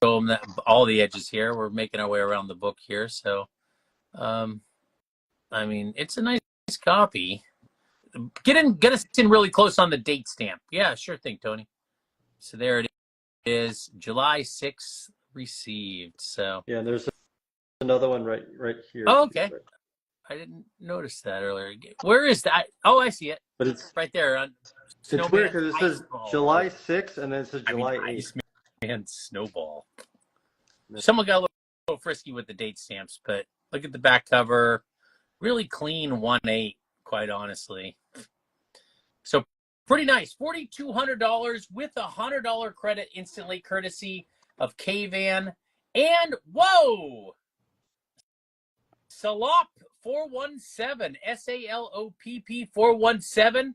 them that all the edges here. We're making our way around the book here. So, I mean, it's a nice copy. get us in really close on the date stamp. Yeah, sure thing, Tony. So there it is, July 6th received. So Yeah, and there's another one right here. oh, okay. I didn't notice that earlier. Where is that? Oh, I see it. But it's right there on it's weird because it says Iceball. July 6th and then it says July 8th. Iceman Snowball. Someone got a little frisky with the date stamps, but look at the back cover. Really clean 1/8, quite honestly. So pretty nice. $4,200 with a $100 credit instantly, courtesy of K-Van. And whoa! Salopp 417, SALOPP 417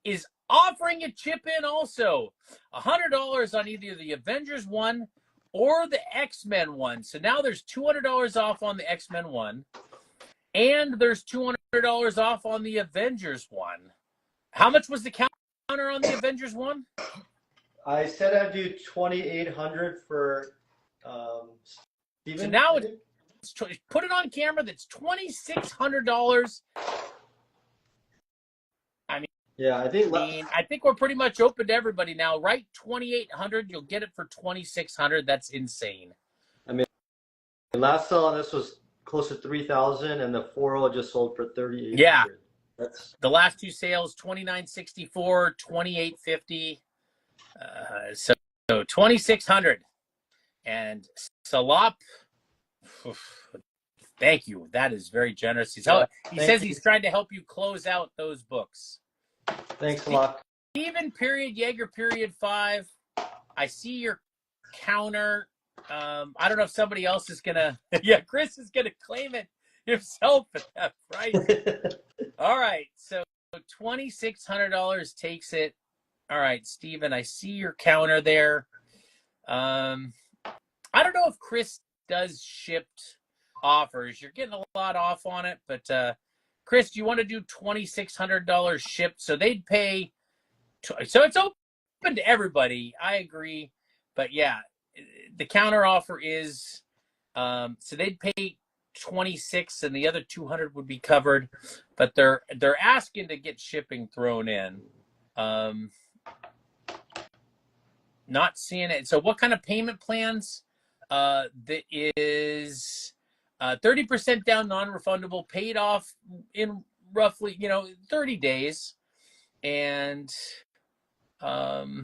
is offering a chip in also. $100 on either the Avengers one or the X-Men one. So now there's $200 off on the X-Men one, and there's $200 off on the Avengers one. How much was the counter on the Avengers one? I said I'd do 2,800 for Steven. So now it's put it on camera. That's $2,600. Yeah, I think we're pretty much open to everybody now, right? 2,800. You'll get it for 2,600. That's insane. I mean, last sell on this was close to 3,000, and the 4.0 just sold for 3,800. Yeah, that's the last two sales: 2,964, 2,850. So 2,600. And Salopp, thank you. That is very generous. He says he's trying to help you close out those books. Thanks a lot. Steven period Yeager period 5. I see your counter. I don't know if somebody else is gonna. Yeah, Chris is gonna claim it himself at that price. All right, so $2,600 takes it. All right, Steven, I see your counter there. I don't know if Chris does shipped offers. You're getting a lot off on it, but Chris, do you want to do $2,600 shipped? So they'd pay. So it's open to everybody. I agree, but yeah, the counter offer is so they'd pay 26, and the other 200 would be covered, but they're asking to get shipping thrown in. Not seeing it. So what kind of payment plans? That is 30% down, non-refundable, paid off in roughly 30 days, and so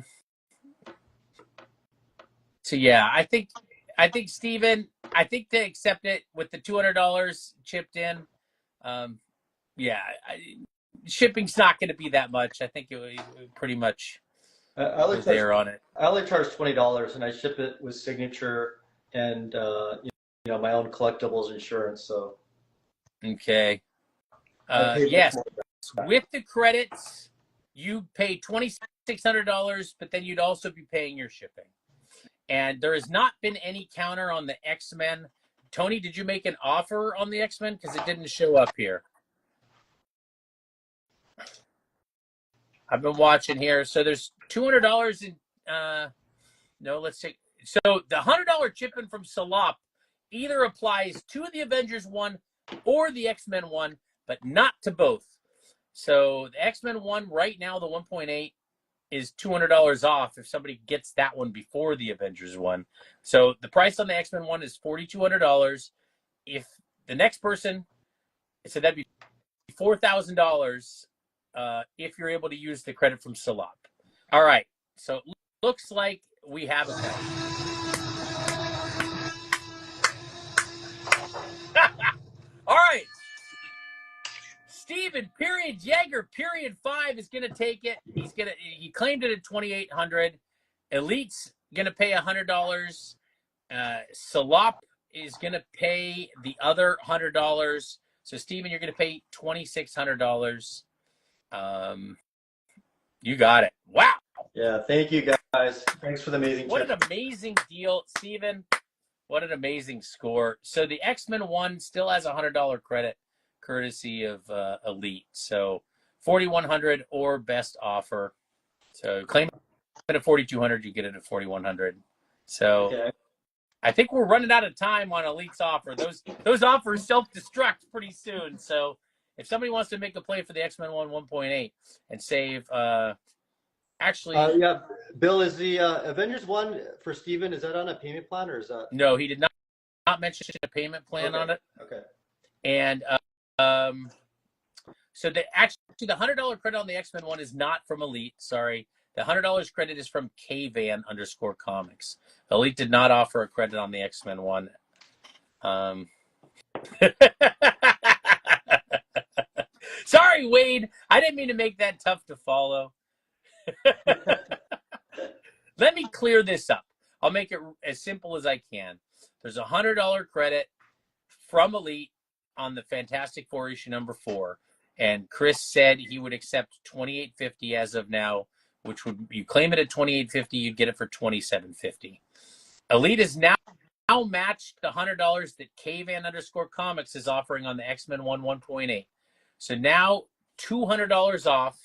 yeah, I think Steven, I think they accept it with the $200 chipped in. Shipping's not going to be that much. I think it pretty much was there on it. I only charge $20, and I ship it with signature and my own collectibles insurance. So okay, yes, with the credits, you pay $2,600, but then you'd also be paying your shipping. And there has not been any counter on the X-Men. Tony, did you make an offer on the X-Men? Because it didn't show up here. I've been watching here. So there's $200 in, let's take. So the $100 chip-in from Salopp either applies to the Avengers one or the X-Men one, but not to both. So the X-Men one right now, the 1.8, is $200 off if somebody gets that one before the Avengers one. So the price on the X-Men one is $4,200. If the next person, so that'd be $4,000 if you're able to use the credit from Salopp. All right, so it looks like we have a penny. All right. Steven, period, Yeager, period 5 is going to take it. He claimed it at $2,800. Elite's going to pay $100. Salopp is going to pay the other $100. So Steven, you're going to pay $2,600. You got it. Wow. Yeah, thank you guys. Thanks for the amazing What an amazing deal, Steven. What an amazing score. So the X-Men one still has a $100 credit, courtesy of Elite. So $4,100 or best offer. So claim it at $4,200, you get it at $4,100. So okay. I think we're running out of time on Elite's offer. Those offers self-destruct pretty soon. So if somebody wants to make a play for the X-Men 1.8 and save, actually, Yeah, Bill, is the Avengers 1 for Steven, is that on a payment plan or is that? no, he did not mention a payment plan on it. Okay. And so the $100 credit on the X-Men one is not from Elite. Sorry, the $100 credit is from KVan_comics. Elite did not offer a credit on the X-Men one. Sorry, Wade. I didn't mean to make that tough to follow. Let me clear this up. I'll make it as simple as I can. There's a $100 credit from Elite on the Fantastic Four issue number 4, and Chris said he would accept $28.50 as of now, which would, you claim it at $28.50, you'd get it for $27.50. Elite is now matched the $100 that KVan_comics is offering on the X-Men 1.8. So now $200 off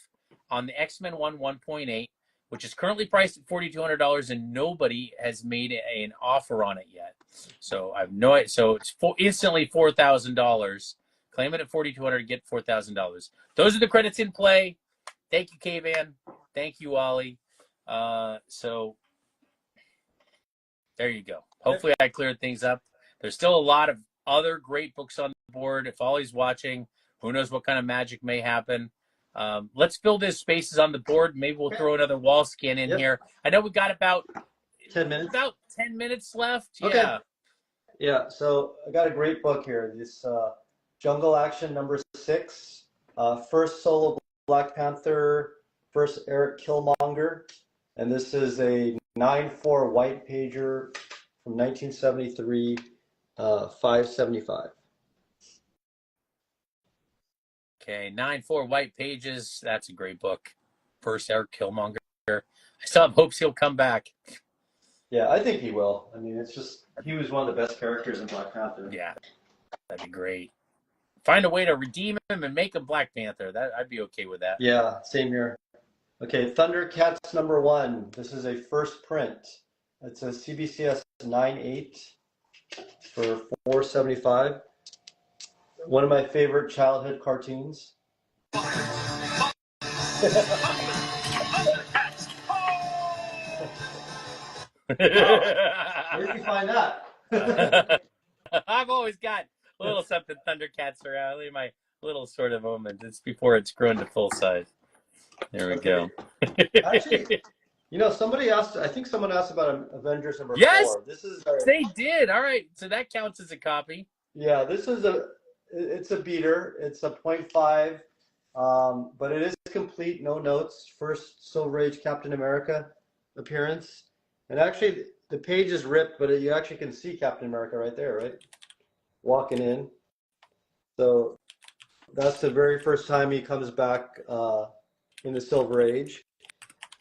on the X-Men 1.8, which is currently priced at $4,200, and nobody has made an offer on it yet. So I've no idea. So it's instantly $4,000. Claim it at $4,200, get $4,000. Those are the credits in play. Thank you, K-Van. Thank you, Ollie. So there you go. Hopefully I cleared things up. There's still a lot of other great books on the board. If Ollie's watching, who knows what kind of magic may happen. Let's fill these spaces on the board. Maybe we'll throw another wall scan in here. I know we got about 10 minutes. About 10 minutes left. Okay. Yeah. Yeah. So I got a great book here. This Jungle Action number 6, first solo Black Panther, first Eric Killmonger, and this is a 9/4 white pager from 1973, 575. Okay, 9/4 white pages. That's a great book. First Eric Killmonger. I still have hopes he'll come back. Yeah, I think he will. I mean, it's just, he was one of the best characters in Black Panther. Yeah, that'd be great. Find a way to redeem him and make him Black Panther. I'd be okay with that. Yeah, same here. Okay, Thundercats number 1. This is a first print. It's a CBCS 9/8 for $4.75. One of my favorite childhood cartoons. Where did you find that? I've always got a little something Thundercats around. Look at my little sort of moment. It's before it's grown to full size. There we go. Actually, you know, somebody asked, I think someone asked about Avengers number 4. Yes, this is they did. All right, so that counts as a copy. Yeah, this is it's a beater. It's a 0.5, but it is complete, no notes. First Silver Age Captain America appearance. And actually, the page is ripped, but you actually can see Captain America right there, right? Walking in. So that's the very first time he comes back in the Silver Age.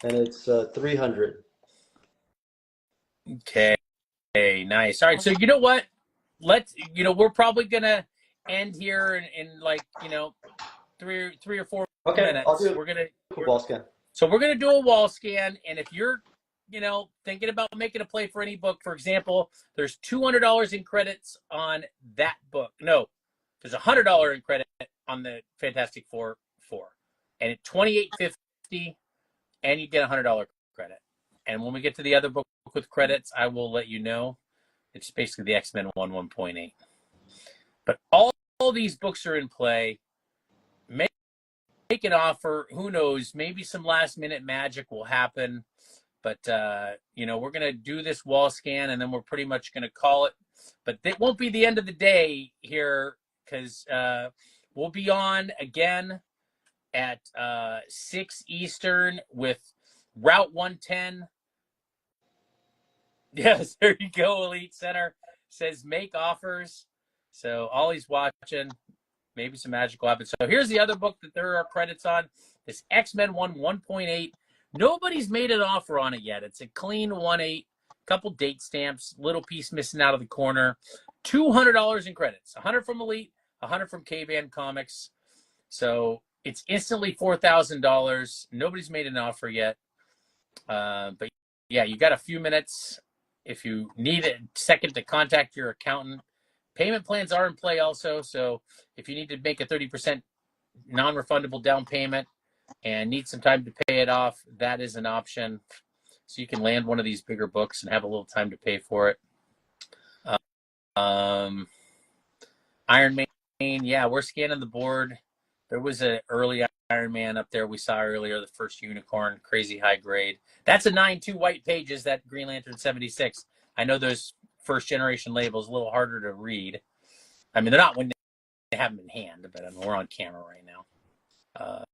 And it's 300. Okay, nice. All right, so you know what? We're probably going to end here in like, three or four minutes. I'll do we're gonna wall scan. So we're gonna do a wall scan, and if you're thinking about making a play for any book, for example, there's $200 in credits on that book. No, there's $100 in credit on the Fantastic Four 4, and at $28.50, and you get a $100 credit. And when we get to the other book with credits, I will let you know. It's basically the X-Men 1.8. But all these books are in play. Make an offer. Who knows? Maybe some last minute magic will happen. But, we're going to do this wall scan, and then we're pretty much going to call it. But it won't be the end of the day here, because we'll be on again at 6 Eastern with Route 110. Yes, there you go, Elite Center. Says make offers. So Ollie's watching. Maybe some magic will happen. So here's the other book that there are credits on. This X-Men 1.8. Nobody's made an offer on it yet. It's a clean 1.8. Couple date stamps. Little piece missing out of the corner. $200 in credits. 100 from Elite. 100 from KVan Comics. So it's instantly $4,000. Nobody's made an offer yet. But yeah, you got a few minutes. If you need a second to contact your accountant, payment plans are in play also. So if you need to make a 30% non-refundable down payment and need some time to pay it off, that is an option. So you can land one of these bigger books and have a little time to pay for it. Iron Man, yeah, we're scanning the board. There was an early Iron Man up there we saw earlier, the first unicorn, crazy high grade. That's a 9.2 white pages, that Green Lantern 76. I know those first generation labels a little harder to read. I mean, they're not when they have them in hand, but I mean, we're on camera right now.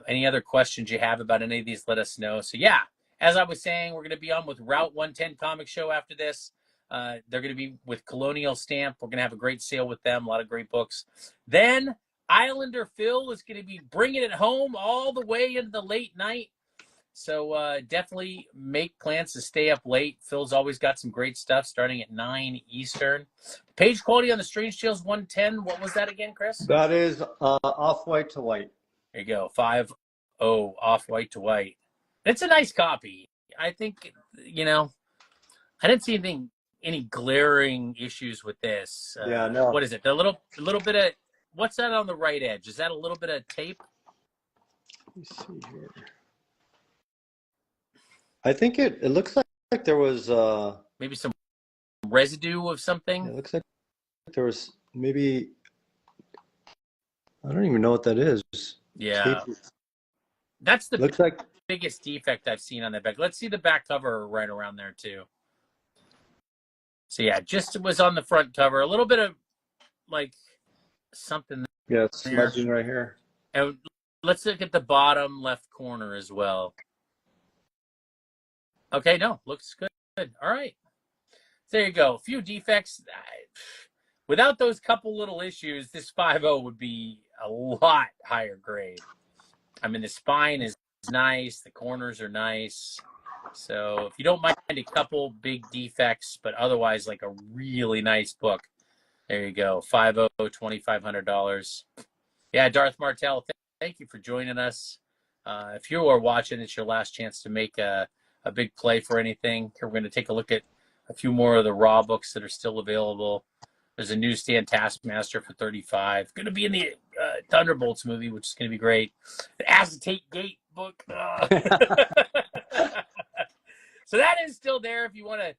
Any other questions you have about any of these, let us know. So yeah, as I was saying, we're going to be on with Route 110 Comic Show after this. They're going to be with Colonial Stamp. We're going to have a great sale with them, a lot of great books. Then Islander Phil is going to be bringing it home all the way into the late night. So definitely make plans to stay up late. Phil's always got some great stuff starting at 9 Eastern. Page quality on the Strange Tales 110. What was that again, Chris? That is off-white to white. There you go. 5-0 off-white to white. It's a nice copy. I think, I didn't see any glaring issues with this. Yeah, no. What is it? A little bit of, what's that on the right edge? Is that a little bit of tape? Let me see here. I think it looks like there was maybe some residue of something. it looks like there was maybe, I don't even know what that is. Yeah. Tape. That's the Looks like biggest defect I've seen on that back. Let's see the back cover right around there too. So yeah, just was on the front cover. A little bit of like something. yeah, it's smudging right here. And let's look at the bottom left corner as well. Okay, no, looks good. All right. There you go. A few defects. Without those couple little issues, this 5.0 would be a lot higher grade. I mean, the spine is nice. The corners are nice. So if you don't mind a couple big defects, but otherwise like a really nice book, there you go. 5.0, $2,500. Yeah, Darth Martell, thank you for joining us. If you are watching, it's your last chance to make a big play for anything. We're going to take a look at a few more of the raw books that are still available. There's a newsstand Taskmaster for $35. Going to be in the Thunderbolts movie, which is going to be great. The Acetate Gate book. So that is still there if you want to,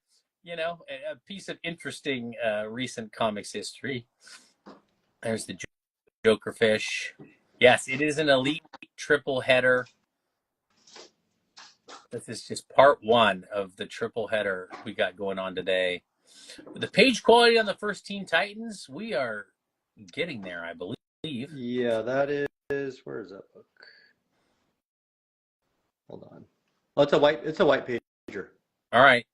a piece of interesting recent comics history. There's the Jokerfish. Yes, it is an elite triple header. This is just part one of the triple header we got going on today. The page quality on the first Teen Titans, we are getting there, I believe. Yeah, that is, where is that book? Hold on. Oh, it's a white pager. All right.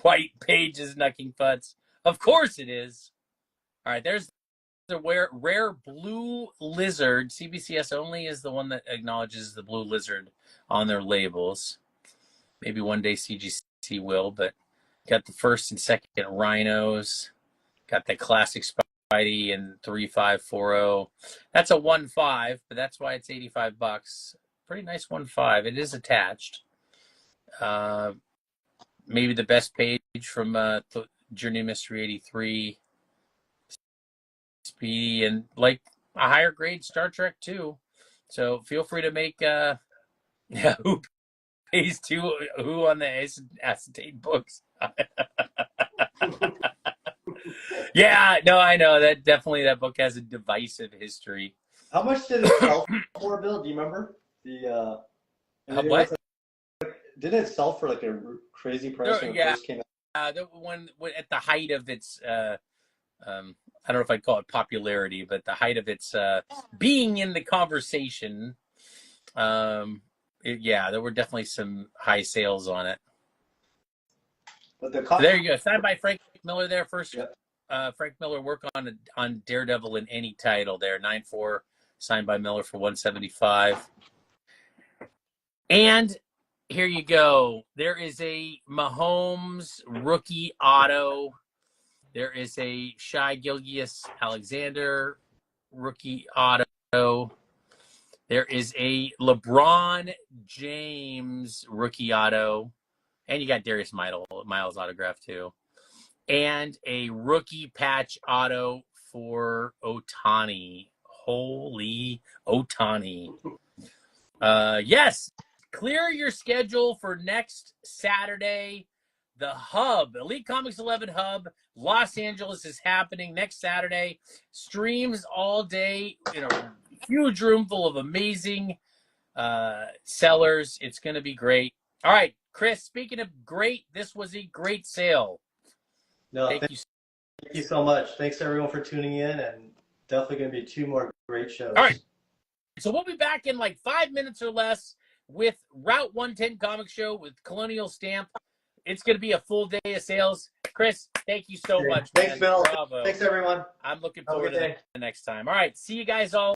White pages, Knucking Futz. Of course it is. All right, there's the rare blue lizard. CBCS only is the one that acknowledges the blue lizard on their labels. Maybe one day CGC will, but got the first and second rhinos. Got the classic Spidey and 3540. That's a 1.5, but that's why it's $85. Pretty nice 1.5. It is attached. Maybe the best page from Journey Mystery 83. Speedy and like a higher grade Star Trek too. So feel free to make who pays who on the acetate books. Yeah, no, I know that definitely that book has a divisive history. How much did it sell for, Bill? Do you remember? What? Didn't it sell for like a crazy price when it first came out? The one at the height of its I don't know if I'd call it popularity, but the height of its being in the conversation. There were definitely some high sales on it. But there you go. Signed by Frank Miller there first. Yep. Frank Miller work on Daredevil in any title there. 9.4 signed by Miller for $175. And here you go. There is a Mahomes rookie auto. There is a Shai Gilgeous-Alexander rookie auto. There is a LeBron James rookie auto. And you got Darius Miles autograph too. And a rookie patch auto for Ohtani. Holy Otani. Yes, clear your schedule for next Saturday. The Hub, Elite Comics 11 Hub, Los Angeles is happening next Saturday. Streams all day in a huge room full of amazing sellers. It's going to be great. All right, Chris, speaking of great, this was a great sale. No, Thank you. thank you so much. Thanks everyone for tuning in, and definitely going to be 2 more great shows. All right. So we'll be back in like 5 minutes or less with Route 110 Comic Show with Colonial Stamp. It's going to be a full day of sales. Chris, thank you so much. Thanks, man. Bill. Bravo. Thanks, everyone. I'm looking Have a forward good to day. the next time. All right. See you guys all.